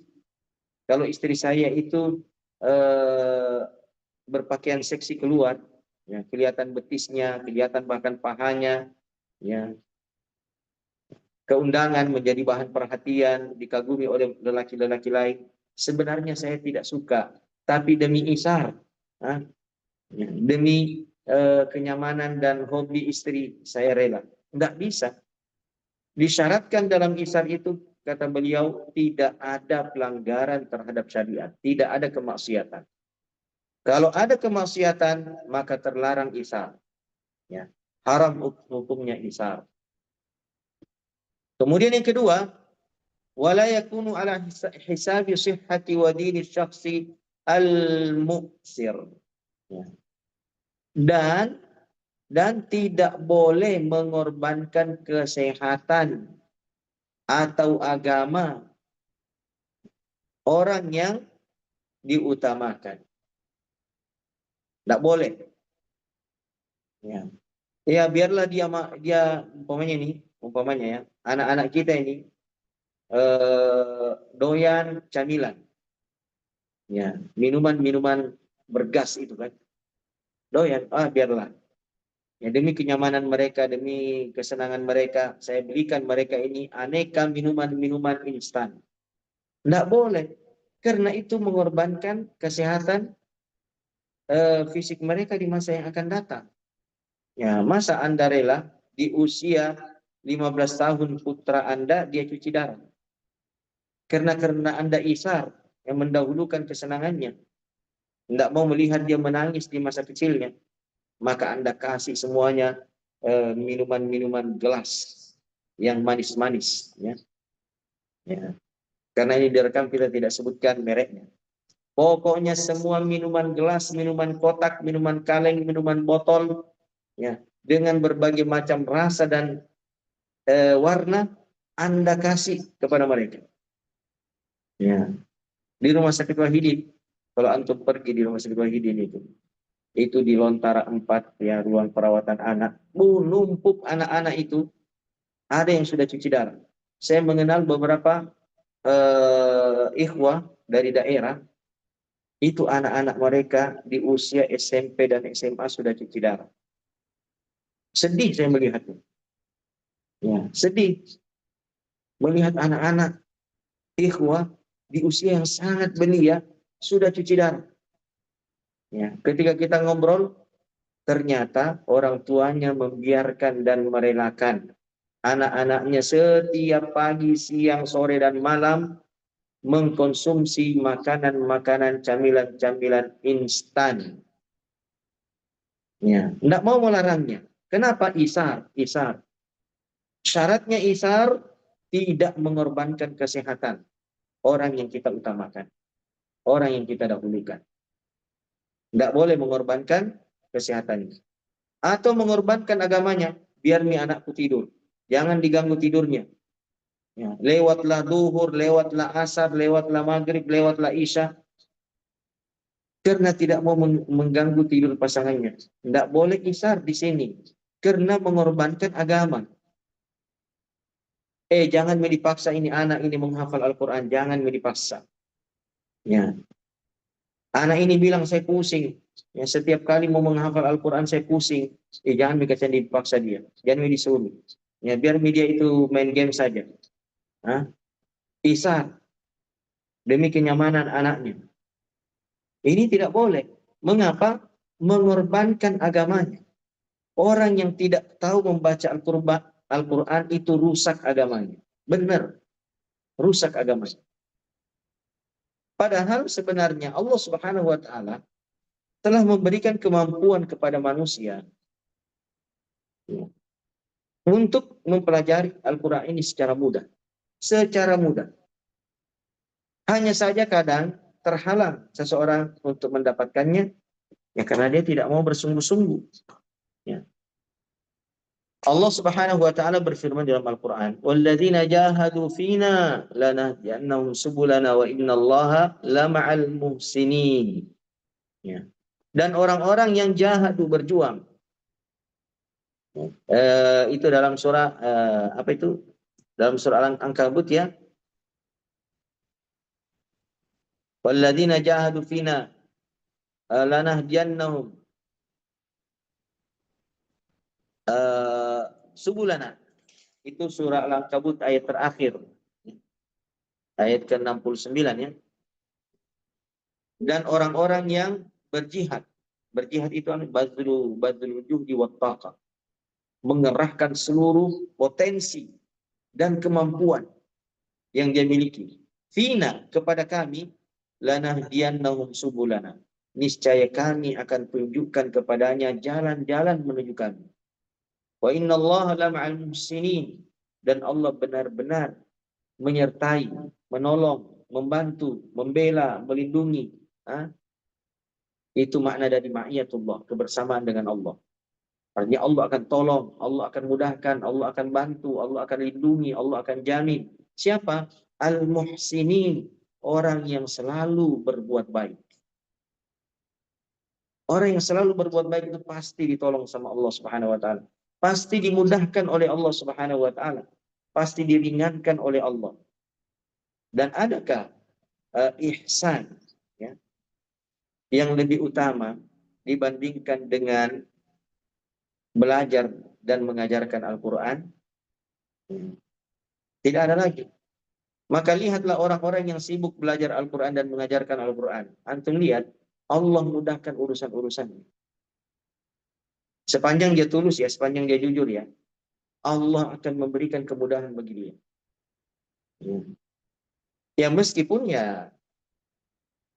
kalau istri saya itu berpakaian seksi keluar, ya, kelihatan betisnya, kelihatan bahkan pahanya, ya, keundangan menjadi bahan perhatian, dikagumi oleh lelaki-lelaki lain. Sebenarnya saya tidak suka, tapi demi isar, ya, demi kenyamanan dan hobi istri, saya rela. Enggak bisa. Disyaratkan dalam isar itu kata beliau, tidak ada pelanggaran terhadap syariat, tidak ada kemaksiatan. Kalau ada kemaksiatan, maka terlarang isar. Ya. Haram hukumnya isar. Kemudian yang kedua, wala yakunu ala hisabi sihhati wa dini syakhsi al-mu'sir. Ya. Dan tidak boleh mengorbankan kesehatan atau agama orang yang diutamakan. Tidak boleh. Ya. Ya biarlah dia umpamanya ya, anak-anak kita ini doyan camilan. Ya, minuman-minuman bergas itu kan. Doyan, biarlah. Ya, demi kenyamanan mereka, demi kesenangan mereka, saya belikan mereka ini aneka minuman-minuman instan. Tidak boleh, karena itu mengorbankan kesehatan fisik mereka di masa yang akan datang. Ya, masa Anda rela di usia 15 tahun putra Anda dia cuci darah? Karena Anda isar yang mendahulukan kesenangannya. Tidak mau melihat dia menangis di masa kecilnya. Maka Anda kasih semuanya minuman-minuman gelas yang manis-manis. Ya. Ya. Karena ini direkam kita tidak sebutkan mereknya. Pokoknya semua minuman gelas, minuman kotak, minuman kaleng, minuman botol, ya, dengan berbagai macam rasa dan warna Anda kasih kepada mereka. Ya. Di rumah sakit Wahidin, kalau antum pergi di rumah sakit Wahidin itu di Lontara 4 ya, ruang perawatan anak, numpuk anak-anak itu, ada yang sudah cuci darah. Saya mengenal beberapa ikhwah dari daerah, itu anak-anak mereka di usia SMP dan SMA sudah cuci darah. Sedih saya melihatnya. Ya, sedih melihat anak-anak ikhwah di usia yang sangat belia sudah cuci darah. Ya, ketika kita ngobrol, ternyata orang tuanya membiarkan dan merelakan anak-anaknya setiap pagi, siang, sore, dan malam mengkonsumsi makanan-makanan, camilan-camilan instan. Ya, tidak mau melarangnya. Kenapa? Isar. Syaratnya isar tidak mengorbankan kesehatan orang yang kita utamakan, orang yang kita dahulukan. Tidak boleh mengorbankan kesehatannya. Atau mengorbankan agamanya, biar nih anakku tidur. Jangan diganggu tidurnya. Ya, lewatlah duhur, lewatlah asar, lewatlah maghrib, lewatlah isya. Karena tidak mau mengganggu tidur pasangannya. Tidak boleh isar di sini. Karena mengorbankan agama. Jangan dipaksa ini anak ini menghafal Al-Quran. Jangan dipaksa. Ya. Anak ini bilang saya pusing. Ya, setiap kali mau menghafal Al-Quran saya pusing. Jangan dipaksa dia. Jangan disuruh. Ya, biar media itu main game saja. Isar. Demi kenyamanan anaknya. Ini tidak boleh. Mengapa? Mengorbankan agamanya. Orang yang tidak tahu membaca Al-Quran itu rusak agamanya. Benar. Rusak agamanya. Padahal sebenarnya Allah Subhanahu wa Ta'ala telah memberikan kemampuan kepada manusia untuk mempelajari Al-Quran ini secara mudah. Secara mudah. Hanya saja kadang terhalang seseorang untuk mendapatkannya, ya karena dia tidak mau bersungguh-sungguh. Ya. Allah Subhanahu wa Ta'ala berfirman dalam Al-Quran, "Walladzina jahadu fina lanahdiyannahum subulana wa innallaha lama'al muhsinin." Ya. Dan orang-orang yang jahadu berjuang. Itu dalam surah apa itu? Dalam surah Al-Ankabut ya. Walladzina jahadu fina lanahdiyannahum subulana. Itu surah Al-Ankabut ayat terakhir. Ayat ke-69 ya. Dan orang-orang yang berjihad. Berjihad itu badlul juhdi wa taqah. Mengerahkan seluruh potensi dan kemampuan yang dia miliki. Fina, kepada kami, lanahdiyannahum subulana. Niscaya kami akan tunjukkan kepadanya jalan-jalan menuju kami. Wa innallaha lama'al muhsinin. Dan Allah benar-benar menyertai, menolong, membantu, membela, melindungi. Itu makna dari ma'iyatullah, kebersamaan dengan Allah. Artinya Allah akan tolong, Allah akan mudahkan, Allah akan bantu, Allah akan lindungi, Allah akan jamin. Siapa? Al-muhsinin, orang yang selalu berbuat baik. Orang yang selalu berbuat baik itu pasti ditolong sama Allah Subhanahu wa taala. Pasti dimudahkan oleh Allah Subhanahu wa taala. Pasti diringankan oleh Allah. Dan adakah ihsan, ya, yang lebih utama dibandingkan dengan belajar dan mengajarkan Al-Quran? Tidak ada lagi. Maka lihatlah orang-orang yang sibuk belajar Al-Quran dan mengajarkan Al-Quran. Antum lihat, Allah mudahkan urusan-urusannya. Sepanjang dia tulus ya, sepanjang dia jujur ya, Allah akan memberikan kemudahan bagi dia. Ya meskipun ya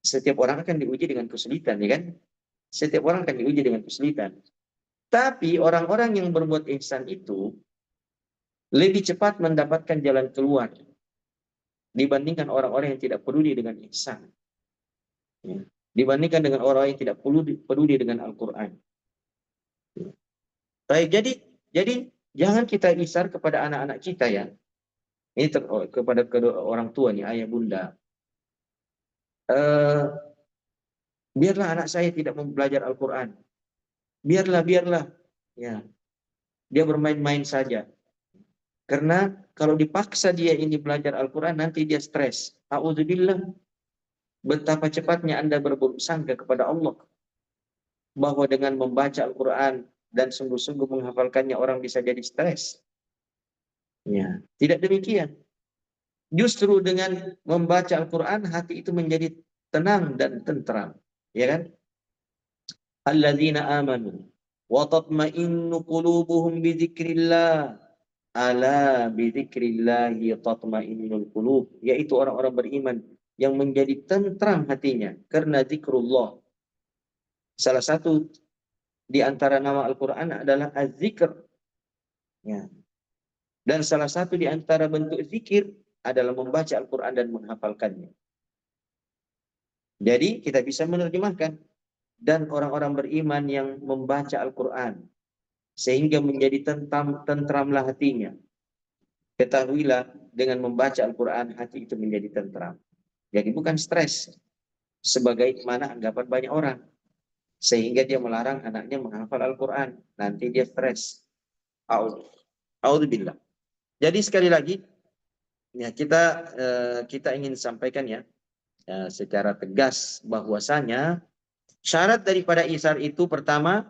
setiap orang akan diuji dengan kesulitan, ya kan? Setiap orang akan diuji dengan kesulitan. Tapi orang-orang yang berbuat ihsan itu lebih cepat mendapatkan jalan keluar dibandingkan orang-orang yang tidak peduli dengan ihsan. Ya. Dibandingkan dengan orang yang tidak peduli dengan Al-Quran. Baik, jadi jangan kita isar kepada anak-anak kita ya. Ini kepada kedua orang tua nih, ayah bunda. Biarlah anak saya tidak mau belajar Al-Quran. Biarlah. Ya, dia bermain-main saja. Karena kalau dipaksa dia ini belajar Al-Quran, nanti dia stres. A'udzubillah. Betapa cepatnya Anda berburuk sangka kepada Allah. Bahwa dengan membaca Al-Quran dan sungguh-sungguh menghafalkannya orang bisa jadi stres. Ya, tidak demikian. Justru dengan membaca Al-Quran, hati itu menjadi tenang dan tentram. Ya kan? Alladzina amanu wa tatma'innu qulubuhum bi dzikrillah. Ala bi dzikrillahi tatma'innul qulub. Yaitu orang-orang beriman yang menjadi tentram hatinya karena zikrullah. Salah satu di antara nama Al-Quran adalah az-zikr. Ya. Dan salah satu di antara bentuk zikir adalah membaca Al-Quran dan menghafalkannya. Jadi kita bisa menerjemahkan. Dan orang-orang beriman yang membaca Al-Quran sehingga menjadi tentramlah hatinya. Ketahuilah dengan membaca Al-Quran hati itu menjadi tentram. Jadi bukan stres sebagaimana anggapan banyak orang. Sehingga dia melarang anaknya menghafal Al-Quran. Nanti dia stres. A'udzubillah. Jadi sekali lagi ya kita ingin sampaikan ya secara tegas bahwasanya syarat daripada isar itu pertama,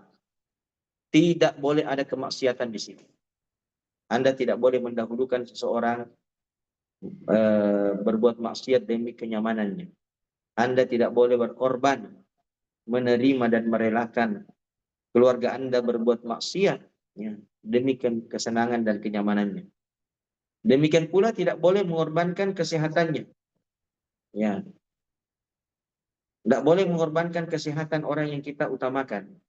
tidak boleh ada kemaksiatan di sini. Anda tidak boleh mendahulukan seseorang berbuat maksiat demi kenyamanannya. Anda tidak boleh berkorban, menerima dan merelakan keluarga Anda berbuat maksiat ya, demi kesenangan dan kenyamanannya. Demikian pula tidak boleh mengorbankan kesehatannya. Ya, tidak boleh mengorbankan kesehatan orang yang kita utamakan.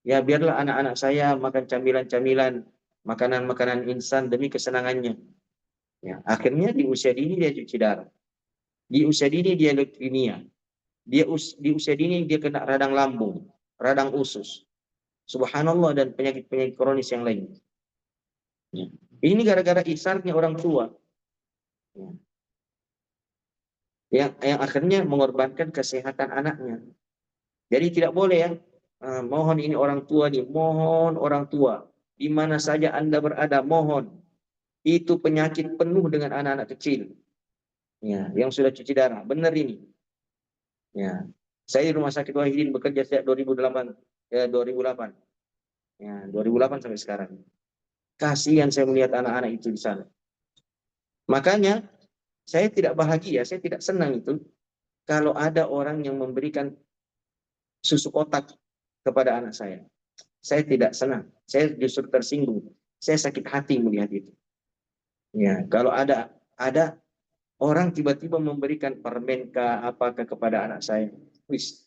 Ya biarlah anak-anak saya makan camilan-camilan, makanan-makanan instan demi kesenangannya. Ya, akhirnya di usia dini dia cuci darah. Di usia dini dia leukemia. Di usia dini dia kena radang lambung, radang usus. Subhanallah, dan penyakit-penyakit kronis yang lain. Ya. Ini gara-gara isarnya orang tua. Ya. Yang akhirnya mengorbankan kesehatan anaknya. Jadi tidak boleh ya. Mohon ini orang tua nih, mohon orang tua. Di mana saja Anda berada, mohon. Itu penyakit penuh dengan anak-anak kecil. Ya, yang sudah cuci darah. Benar ini. Ya. Saya di Rumah Sakit Wahidin bekerja sejak 2008. Ya, 2008. Ya, 2008 sampai sekarang. Kasihan saya melihat anak-anak itu di sana. Makanya saya tidak bahagia, saya tidak senang itu kalau ada orang yang memberikan susu kotak kepada anak saya. Saya tidak senang, saya justru tersinggung. Saya sakit hati melihat itu. Ya, kalau ada orang tiba-tiba memberikan permen apakah kepada anak saya. Wis.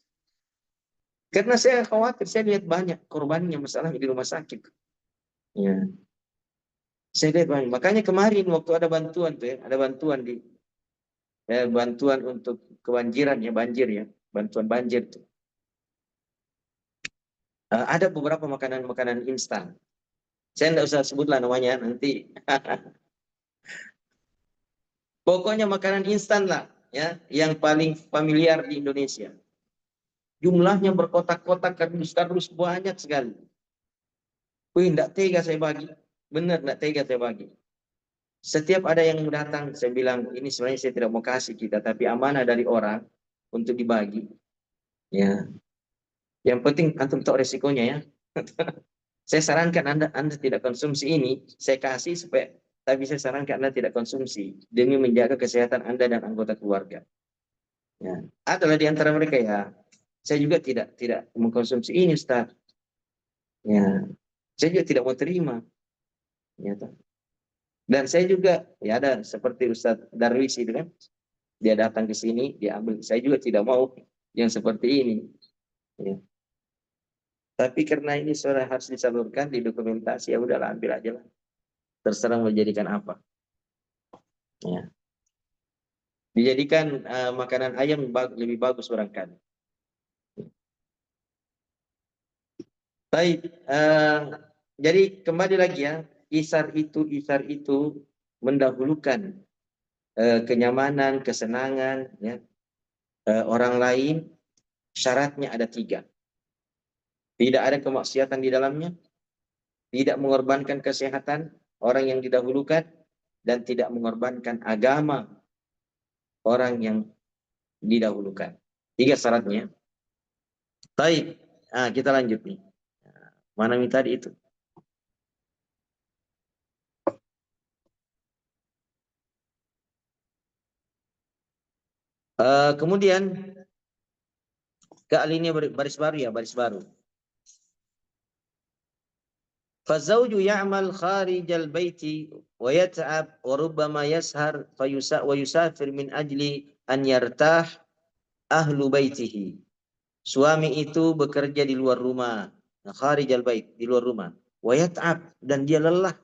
Karena saya khawatir, saya lihat banyak korbannya masalah di rumah sakit. Ya. Saya lihat banyak. Makanya kemarin waktu ada bantuan tuh ya, ada bantuan bantuan untuk kebanjiran ya, banjir ya, bantuan banjir tuh. Ada beberapa makanan-makanan instan. Saya tidak usah sebutlah namanya nanti. Pokoknya makanan instan lah ya, yang paling familiar di Indonesia. Jumlahnya berkotak-kotak, kardus-kardus banyak sekali. Wih, tidak tega saya bagi. Benar, tidak tega saya bagi. Setiap ada yang datang, saya bilang, ini sebenarnya saya tidak mau kasih kita, tapi amanah dari orang untuk dibagi. Ya, yang penting antum tahu resikonya ya. Saya sarankan Anda tidak konsumsi ini, saya kasih supaya, tapi saya sarankan Anda tidak konsumsi demi menjaga kesehatan Anda dan anggota keluarga. Ya. Adalah di antara mereka ya, saya juga tidak mengkonsumsi ini, Ustaz. Ya, saya juga tidak mau terima. Ya, dan saya juga ya ada seperti Ustadz Darwis itu kan, dia datang ke sini, dia ambil. Saya juga tidak mau yang seperti ini. Ya. Tapi karena ini sudah harus disalurkan di dokumentasi, ya udahlah ambil aja lah. Terserah mau jadikan apa. Ya. Dijadikan makanan ayam lebih bagus barangkali. Baik, jadi kembali lagi ya, isar itu mendahulukan kenyamanan, kesenangan, ya, orang lain. Syaratnya ada 3. Tidak ada kemaksiatan di dalamnya, tidak mengorbankan kesehatan orang yang didahulukan, dan tidak mengorbankan agama orang yang didahulukan. 3 syaratnya. Baik, kita lanjut nih. Mana nih tadi itu? Kemudian ke alinea baris baru ya, baris baru. Fazauju ya'mal kharijal baiti wa yat'ab wa rubbama yashar wa yusafir min ajli an yartah ahlu baitihi. Suami itu bekerja di luar rumah, kharijal bait, di luar rumah. Wa yat'ab, dan dia lelah,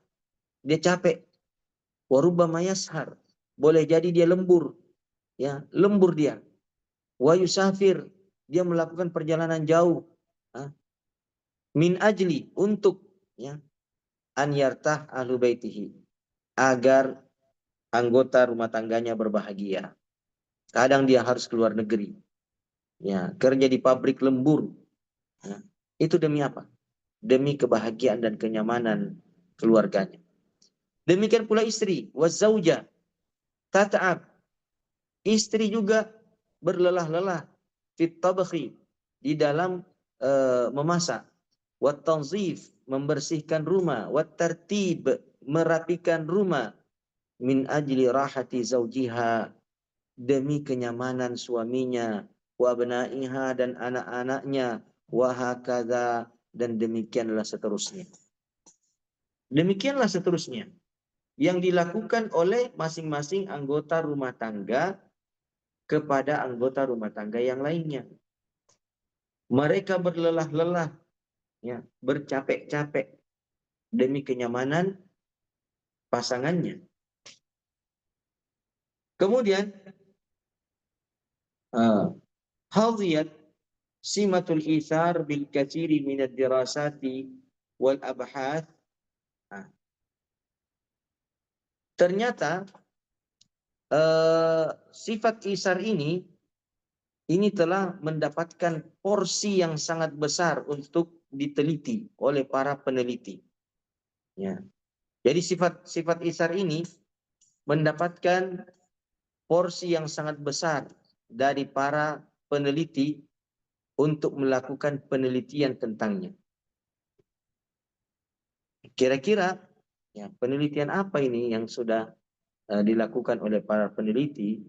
dia capek. Wa rubbama yashar, boleh jadi dia lembur, ya, lembur dia. Wa yusafir, dia melakukan perjalanan jauh. Min ajli, untuk, ya, an yartah ahlu baitihi, agar anggota rumah tangganya berbahagia. Kadang dia harus keluar negeri, ya, kerja di pabrik lembur. Ya. Itu demi apa? Demi kebahagiaan dan kenyamanan keluarganya. Demikian pula istri, wazauja tata'ab. Istri juga berlelah-lelah fit tabakhi, di dalam memasak, wat tanzif, membersihkan rumah, wat tartib, merapikan rumah, min ajli rahati zaujiha, demi kenyamanan suaminya, wa abnaiha, dan anak-anaknya, wa hakadha, dan demikianlah seterusnya. Demikianlah seterusnya yang dilakukan oleh masing-masing anggota rumah tangga kepada anggota rumah tangga yang lainnya. Mereka berlelah-lelah, ya, bercapek-capek demi kenyamanan pasangannya. Kemudian hadiyat simatul ithar bil katsiri min ad-dirasati wal abhath. Ternyata sifat isar ini telah mendapatkan porsi yang sangat besar untuk diteliti oleh para peneliti. Ya. Jadi sifat isar ini mendapatkan porsi yang sangat besar dari para peneliti untuk melakukan penelitian tentangnya. Kira-kira, ya, penelitian apa ini yang sudah dilakukan oleh para peneliti?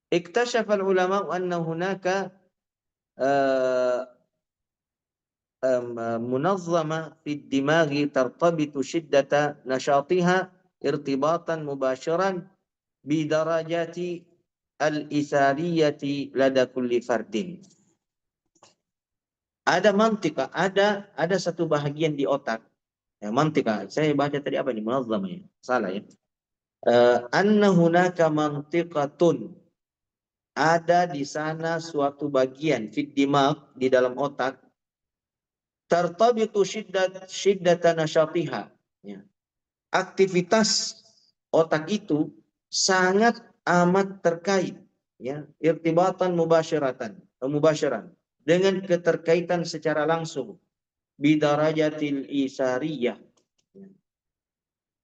Iktashafa al-ulama anna hunaka munazzama fi ad-dimaghi tartabitu shiddata nashatiha irtibatan mubashiran bidarajati al-isariyati lada kulli fardin. Ada mantika, ada satu bahagian di otak. Ya, mantika. Saya baca tadi apa nih? Munazzamah ya. Salah ya. Anna hunaka mantiqatun. Ada di sana suatu bagian fit dimag di dalam otak. Tartabitu syiddatan nasyatiha. Ya. Aktivitas otak itu sangat amat terkait, ya, irtibatan mubasyaran dengan keterkaitan secara langsung bidarajatil isariyah,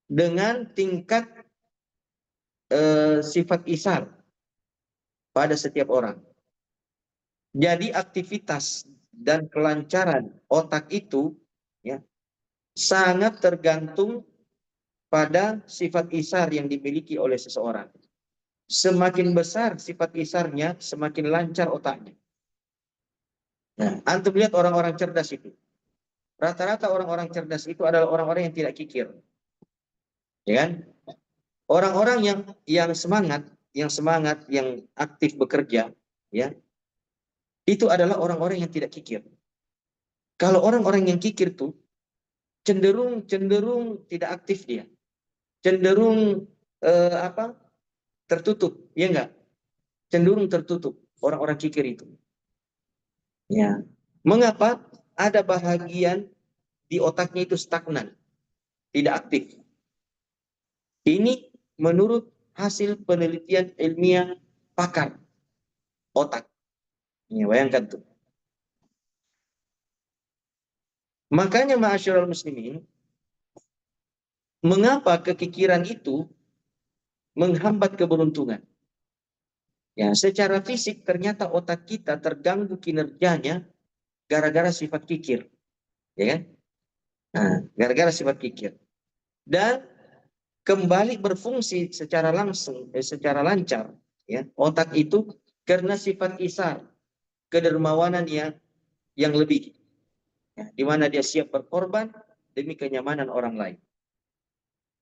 dengan tingkat sifat isar pada setiap orang. Jadi aktivitas dan kelancaran otak itu, ya, sangat tergantung pada sifat isar yang dimiliki oleh seseorang. Semakin besar sifat isarnya, semakin lancar otaknya. Nah, antum lihat orang-orang cerdas itu. Rata-rata orang-orang cerdas itu adalah orang-orang yang tidak kikir. Ya kan? Orang-orang yang semangat, yang aktif bekerja, ya, itu adalah orang-orang yang tidak kikir. Kalau orang-orang yang kikir tuh cenderung tidak aktif dia. Cenderung tertutup, ya enggak? Cenderung tertutup orang-orang kikir itu. Ya. Mengapa? Ada bahagian di otaknya itu stagnan, tidak aktif. Ini menurut hasil penelitian ilmiah pakar otak. Ya, bayangkan tuh. Makanya ma'asyiral muslimin, mengapa kekikiran itu menghambat keberuntungan? Ya, secara fisik ternyata otak kita terganggu kinerjanya gara-gara sifat kikir, ya kan? Nah, gara-gara sifat kikir. Dan kembali berfungsi secara langsung, secara lancar, ya, otak itu karena sifat isar, kedermawanan yang lebih, ya, di mana dia siap berkorban demi kenyamanan orang lain.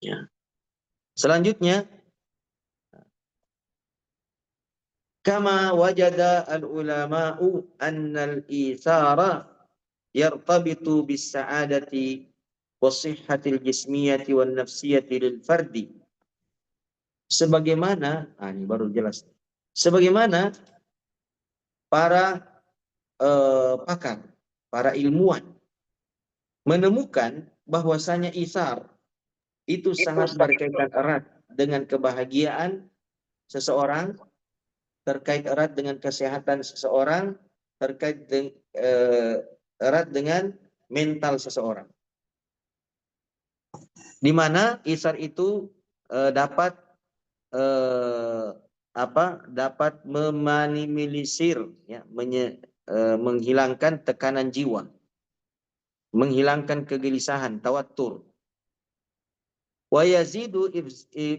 Ya. Selanjutnya, kama wajada al-ulama'u annal isara yartabitu bis sa'adati wasihhatil jismiyati wan nafsiyati lil fardi. Sebagaimana, ini baru jelas. Sebagaimana para pakar, para ilmuwan menemukan bahwasanya isar itu sangat berkaitan erat dengan kebahagiaan seseorang, terkait erat dengan kesehatan seseorang, terkait erat dengan mental seseorang. Di mana isar itu dapat dapat meminimalisir, ya, menghilangkan tekanan jiwa, menghilangkan kegelisahan, tawattur. Wa yazidu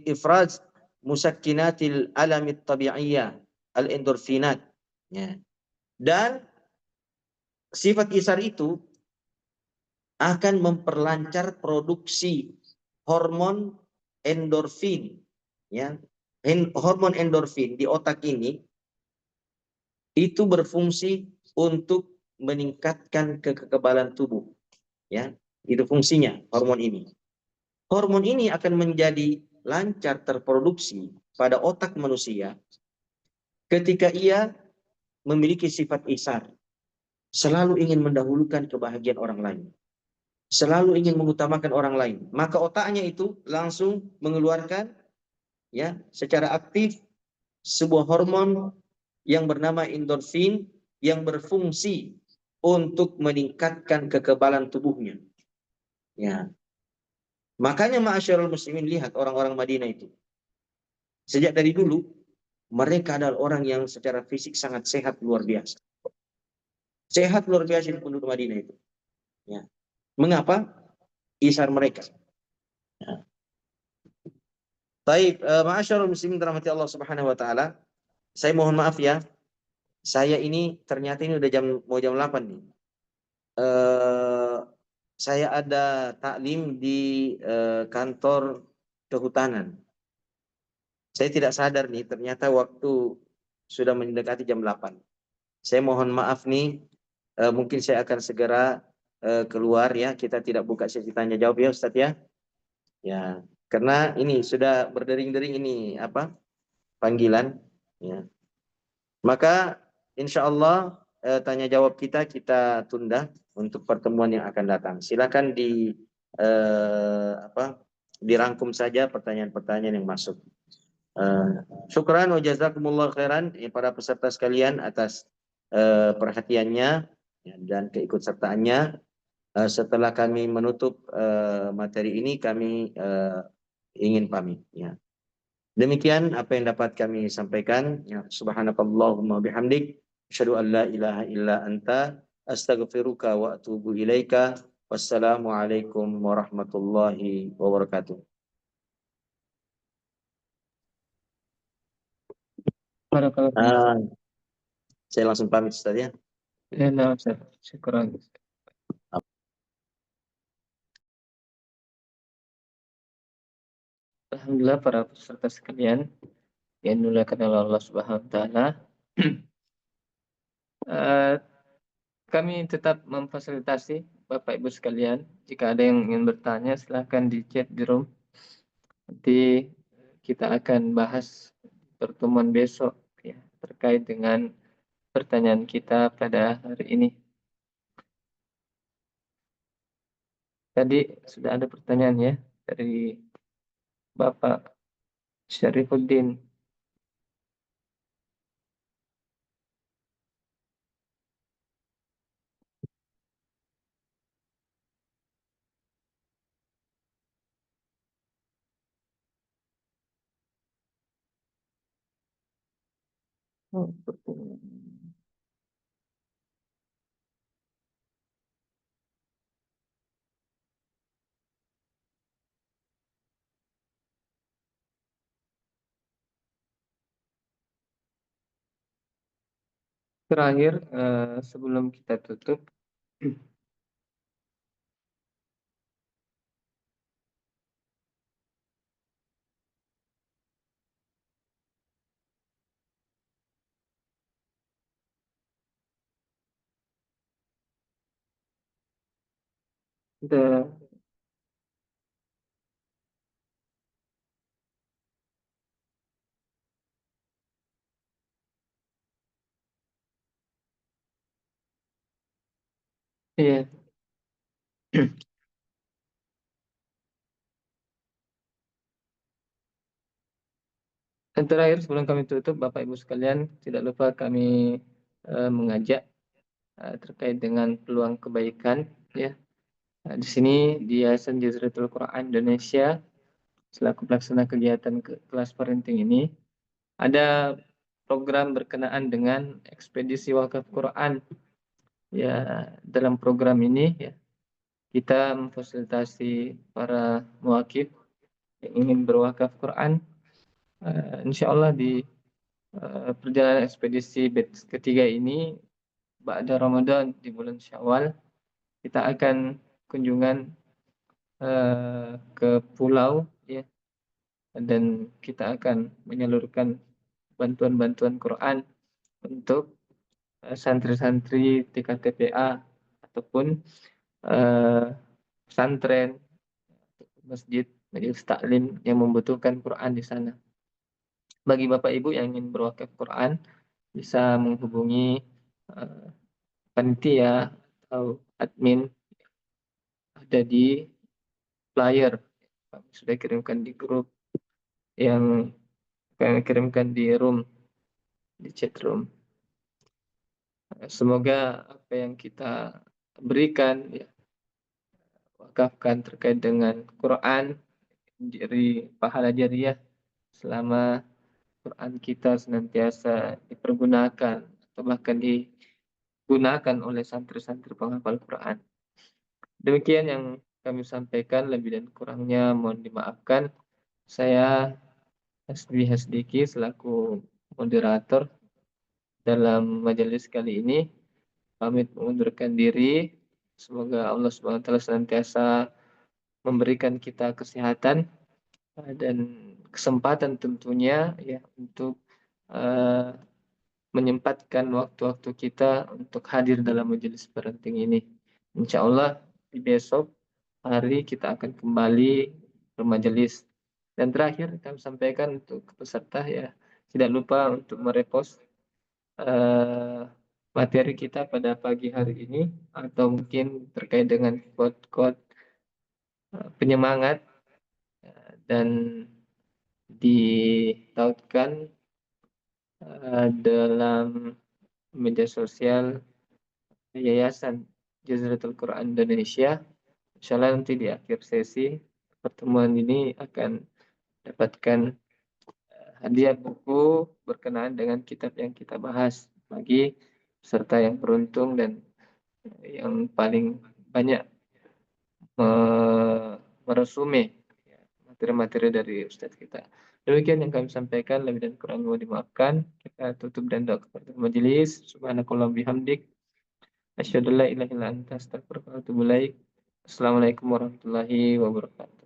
ifraz musakkinatil alamit tabi'iyah al-endorfinat. Ya. Dan sifat isar itu akan memperlancar produksi hormon endorfin, ya. Hormon endorfin di otak ini itu berfungsi untuk meningkatkan kekebalan tubuh, ya. Itu fungsinya hormon ini. Hormon ini akan menjadi lancar terproduksi pada otak manusia ketika ia memiliki sifat isar, selalu ingin mendahulukan kebahagiaan orang lain, selalu ingin mengutamakan orang lain, maka otaknya itu langsung mengeluarkan, ya, secara aktif sebuah hormon yang bernama endorfin yang berfungsi untuk meningkatkan kekebalan tubuhnya. Ya. Makanya ma'asyiral muslimin, lihat orang-orang Madinah itu. Sejak dari dulu mereka adalah orang yang secara fisik sangat sehat luar biasa. Sehat luar biasa di penduduk Madinah itu. Ya. Mengapa? Isar mereka. Ya. Baik, ma'asyiral muslimin dirahmati Allah Subhanahu wa taala. Saya mohon maaf ya. Saya ini ternyata ini udah mau jam 8 nih. Saya ada taklim di kantor kehutanan. Saya tidak sadar nih, ternyata waktu sudah mendekati jam 8. Saya mohon maaf nih, mungkin saya akan segera keluar ya. Kita tidak buka sesi tanya jawab ya Ustadz ya. Ya, karena ini sudah berdering-dering ini apa panggilan. Ya. Maka insya Allah tanya jawab kita tunda untuk pertemuan yang akan datang. Silakan apa dirangkum saja pertanyaan-pertanyaan yang masuk. Syukran wa jazakumullah khairan para peserta sekalian atas perhatiannya ya, dan keikutsertaannya. Setelah kami menutup materi ini, kami ingin pamit. Ya. Demikian apa yang dapat kami sampaikan. Ya, subhanakallahumma bihamdik. Asyhadu an la ilaha illa anta. Astaghfiruka wa atubu ilaika. Wassalamualaikum warahmatullahi wabarakatuh. Barakallahu. Ah, saya langsung pamit Ustaz ya. Ya, nah, Ustaz. Syukran. Alhamdulillah para peserta sekalian yang dimuliakan oleh Allah Subhanahu wa taala. Eh, Kami tetap memfasilitasi Bapak Ibu sekalian. Jika ada yang ingin bertanya, silahkan di chat di room. Nanti kita akan bahas pertemuan besok ya, terkait dengan pertanyaan kita pada hari ini. Tadi sudah ada pertanyaan ya dari Bapak Syarifuddin. Oh, pertanyaan. Terakhir, sebelum kita tutup, the, iya. Dan terakhir sebelum kami tutup, Bapak Ibu sekalian, tidak lupa kami mengajak terkait dengan peluang kebaikan ya. Di sini di Yayasan Jazratul Quran Indonesia selaku pelaksana kegiatan kelas parenting ini ada program berkenaan dengan ekspedisi wakaf Quran. Ya, dalam program ini ya kita memfasilitasi para muwakif yang ingin berwakaf Quran. Insya Allah di perjalanan ekspedisi batch ketiga ini Ba'da Ramadan di bulan Syawal kita akan kunjungan ke pulau ya, dan kita akan menyalurkan bantuan-bantuan Quran untuk santri-santri TKTPA ataupun pesantren, masjid, majelis taklim yang membutuhkan Quran di sana. Bagi Bapak Ibu yang ingin berwakaf Quran bisa menghubungi uh, panitia atau admin ada di flyer. Kami sudah kirimkan di grup yang kami kirimkan di room, di chat room. Semoga apa yang kita berikan ya, wakafkan terkait dengan Quran dari pahala jariah selama Quran kita senantiasa dipergunakan atau bahkan digunakan oleh santri-santri penghafal Quran. Demikian yang kami sampaikan, lebih dan kurangnya mohon dimaafkan. Saya Hasbi Hasdiki selaku moderator dalam majelis kali ini pamit mengundurkan diri. Semoga Allah Subhanahu wa taala senantiasa memberikan kita kesehatan dan kesempatan tentunya ya untuk uh, menyempatkan waktu-waktu kita untuk hadir dalam majelis parenting ini. Insya Allah di besok hari kita akan kembali bermajelis. Dan terakhir kami sampaikan untuk peserta ya, tidak lupa untuk merepost materi kita pada pagi hari ini atau mungkin terkait dengan quote-quote penyemangat dan ditautkan dalam media sosial Yayasan Jazratul Quran Indonesia. Insya Allah nanti di akhir sesi pertemuan ini akan dapatkan hadiah buku berkenaan dengan kitab yang kita bahas bagi peserta yang beruntung dan yang paling banyak meresume materi-materi dari Ustadz kita. Demikian yang kami sampaikan, lebih dan kurang mohon dimaafkan. Kita tutup dan doa kepada majelis. Subhanakallah bihamdik. Asyhadu an la ilaha illa anta astaghfiruka wa atubu ilaik. Assalamualaikum warahmatullahi wabarakatuh.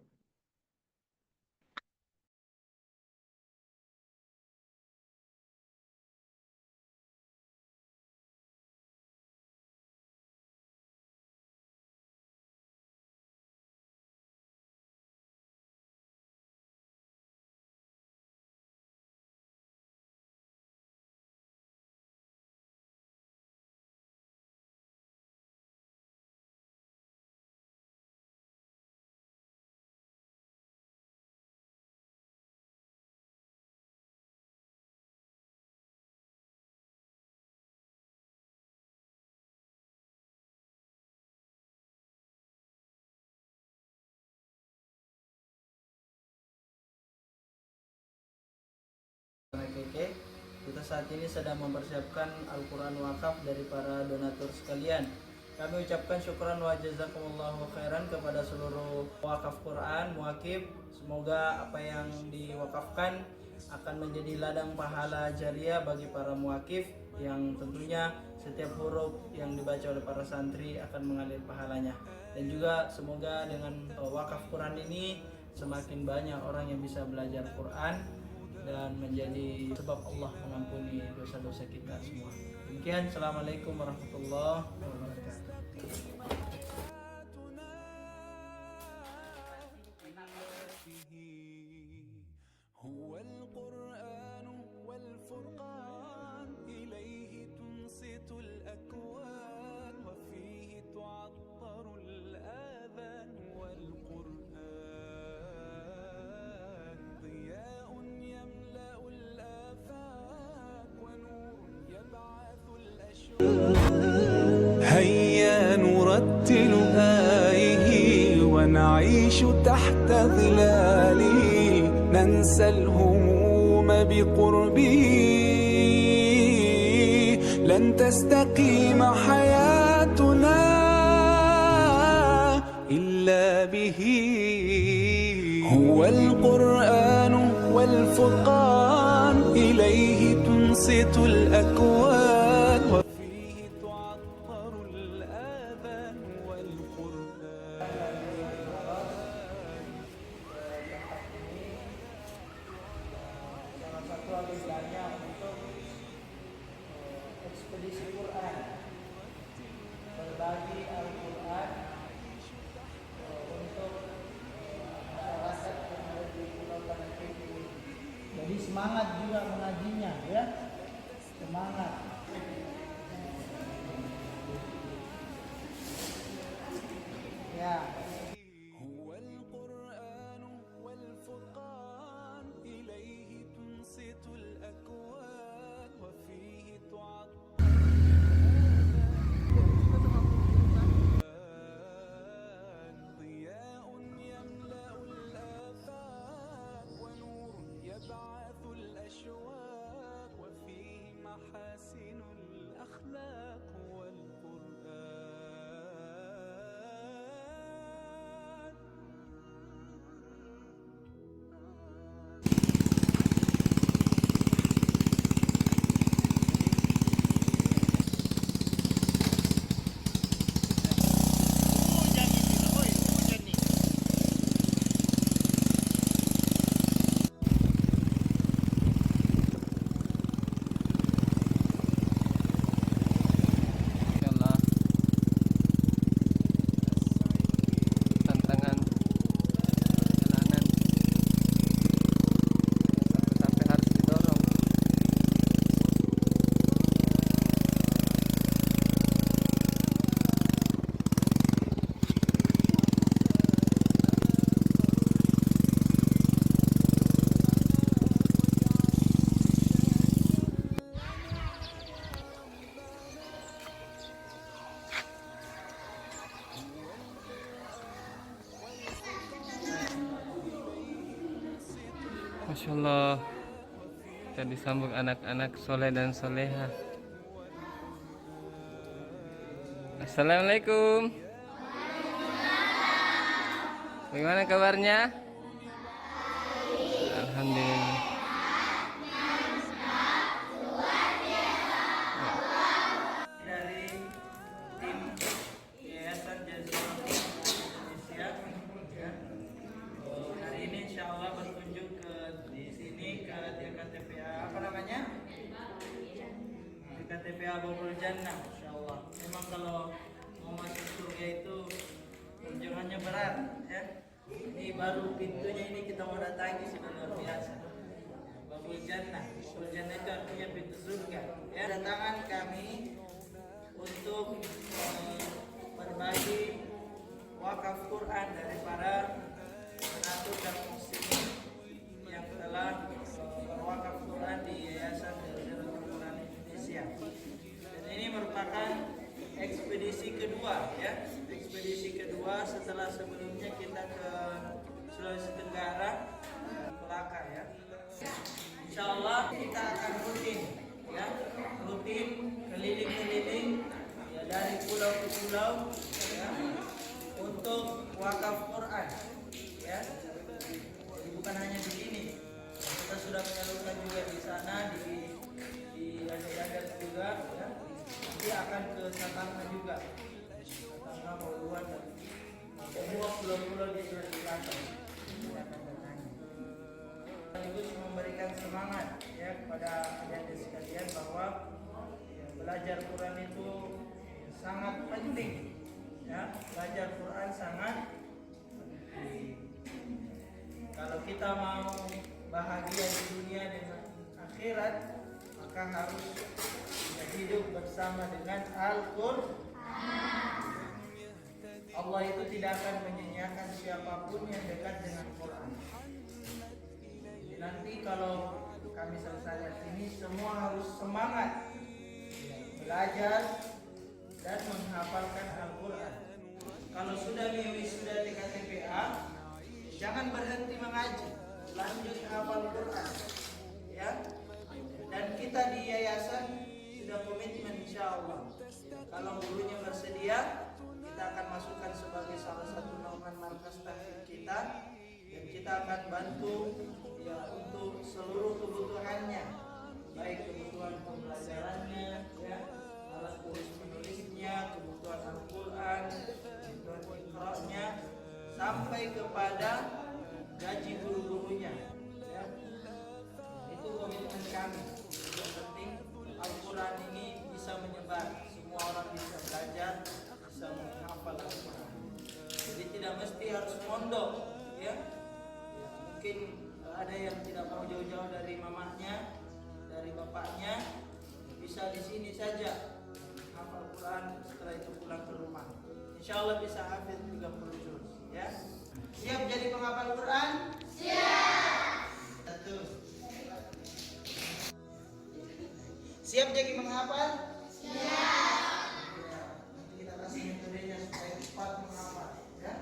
Kita saat ini sedang mempersiapkan Al-Quran Wakaf dari para donatur sekalian. Kami ucapkan syukran wa jazakumullahu khairan kepada seluruh wakaf Quran, muakib. Semoga apa yang diwakafkan akan menjadi ladang pahala jariah bagi para muakif, yang tentunya setiap huruf yang dibaca oleh para santri akan mengalir pahalanya. Dan juga semoga dengan wakaf Quran ini semakin banyak orang yang bisa belajar Quran dan menjadi sebab Allah mengampuni dosa-dosa kita semua. Demikian, assalamualaikum warahmatullahi wabarakatuh. هيا نرتل آيه ونعيش تحت ظلاله ننسى الهموم بقربه لن تستقيم حياتنا إلا به هو القرآن والفرقان إليه تنصت الأكوان وفيه تعطر الآذان والقرآن. Salah satu agendanya untuk ekspedisi Quran, berbagi Al-Quran untuk masyarakat yang ada di Pulau Tanah Keki. Jadi semangat juga mengajinya, ya, semangat. Ya. هو القرآن والفرقان إليه تنصت الأكوان وفيه تعطر ضياء يملأ الآفاق ونور يبعث الأشواق Masya Allah, kita disambung anak-anak soleh dan soleha. Assalamualaikum. Bagaimana kabarnya? Alhamdulillah. Dari tim Yayasan Jazirah Indonesia, ya. Hari ini insya Allah berkunjung ke di sini ke DKTPA apa namanya? DKTPA Bobol Jannah, insya Allah. Memang kalau mau masuk surga itu kunjungannya berat, ya. Ini baru pintunya ini kita mau datangi sudah luar biasa. Babul Jannah, Babul Jannah itu artinya pintu surga. Ya, datangan kami untuk berbagi wakaf Quran dari para penatur dan muslimin yang telah berwakaf Quran di Yayasan Jazirah Quran Indonesia. Dan ini merupakan ekspedisi kedua, ya, ekspedisi kedua setelah sebelumnya kita ke Sulawesi Tenggara, Melaka, ya. Insya Allah kita akan rutin, ya, rutin keliling-keliling, ya, dari pulau ke pulau, ya, untuk wakaf Quran, ya. Jadi bukan hanya di sini, kita sudah menyalurkan juga di sana di Agar juga, ya. Nanti akan ke Satangga juga, Satangga, Boluan dan semua pulau-pulau di Sulawesi Selatan kita akan datangi. Sekaligus memberikan semangat, ya, kepada adik-adik sekalian bahwa, ya, belajar Quran itu sangat penting, ya, belajar Quran sangat penting. Kalau kita mau bahagia di dunia dan akhirat, maka harus hidup bersama dengan Al-Quran. Allah itu tidak akan menyanyiakan siapapun yang dekat dengan Quran. Nanti kalau kami selesai ini, semua harus semangat belajar dan menghafalkan Al-Quran. Kalau sudah wisuda DKTPA, jangan berhenti mengaji, lanjut hafal Quran, ya. Dan kita di yayasan sudah komitmen, insya Allah, kalau gurunya bersedia, kita akan masukkan sebagai salah satu naungan markas tahfiz kita, dan kita akan bantu, ya, untuk seluruh kebutuhannya, baik kebutuhan pembelajarannya, ya, alat tulis menulisnya, kebutuhan Al-Quran, kebutuhan Iqra-nya, sampai kepada gaji guru-gurunya, ya. Itu komitmen kami. Yang penting Al-Quran ini bisa menyebar, semua orang bisa belajar, bisa menghafal Al-Quran. Jadi tidak mesti harus mondok, ya. Mungkin ada yang tidak mau jauh-jauh dari mamahnya, dari bapaknya, bisa di sini saja hafal Quran, setelah itu pulang ke rumah. Insya Allah bisa hafid 30 juz, ya. Siap jadi penghafal Quran? Siap. Satu. Siap jadi menghafal? Siap. Ya, nanti kita kasih metodenya supaya cepat menghafal, ya.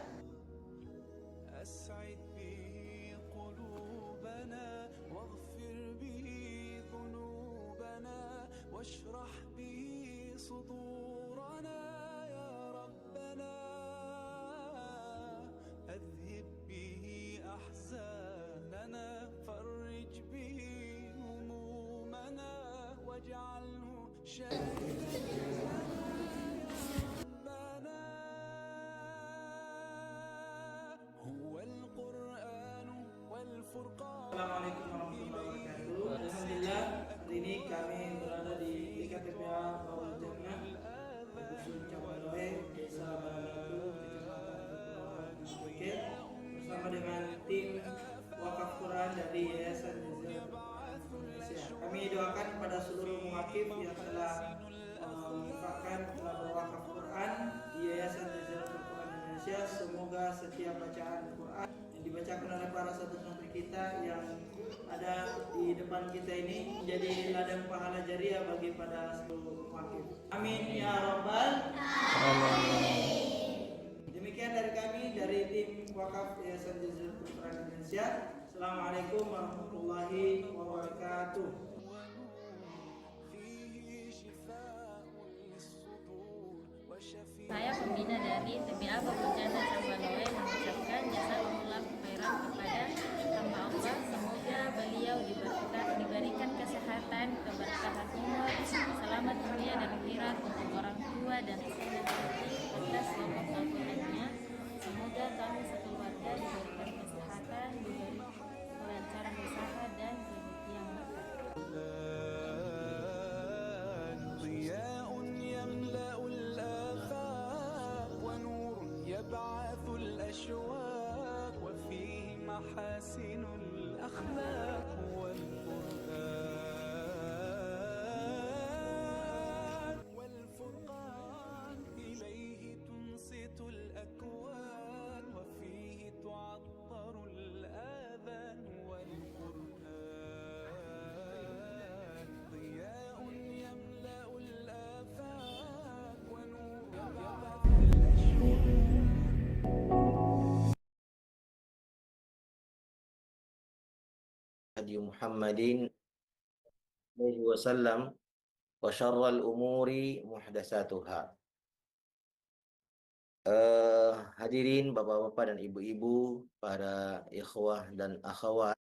أسعد به قلوبنا واغفر به ذنوبنا واشرح به صدورنا يا ربنا أذهب به أحزاننا فرج به همومنا واجعله شاهدا هو القرآن والفرقان. Assalamualaikum warahmatullahi wabarakatuh. Alhamdulillah, hari ini kami berada di DKTPA Babul Jannah, Dusun Camaloe, Desa Barabatu, Kecamatan Kepulauan Bukit, bersama dengan tim wakaf Quran dari Yayasan Jazirah Quran Indonesia. Kami doakan kepada seluruh muwakif yang telah menginfakkan, telah berwakaf Quran di Yayasan Jazirah Quran Indonesia. Semoga setiap bacaan Quran yang dibacakan oleh para santri kita yang ada di depan kita ini menjadi ladang pahala jariah bagi pada seluruh muwakif. Amin ya rabbal alamin. Demikian dari kami, dari tim wakaf Yayasan Jazirah Quran Indonesia. Assalamualaikum warahmatullahi wabarakatuh. فيه شفاء للصدور وشفيع Saya pembina dari TPA Babujana Sambaloe mengucapkan jazakumullah khairan kepada hamba Allah. Semoga beliau diberikan kesehatan, keberkahan umur, selamat dunia dan akhirat untuk orang tua dan istri atas wafat Al-Qur'annya. Semoga kami sekeluarga diberikan kesehatan, diberi kelancaran usaha dan rezeki yang berkah. ضياء يملأ الآفاق ونور يبعث الأشواق وفيه محاسن الأخلاق والقرآن والفرقان إليه تنصت الأكوان وفيه تعطر الآذان والقرآن ضياء يملأ الآفاق ونور يبعث هدي محمد عليه وسلم وشر الأمور محدثاتها. Hadirin bapak-bapak dan ibu-ibu, para ikhwah dan akhwat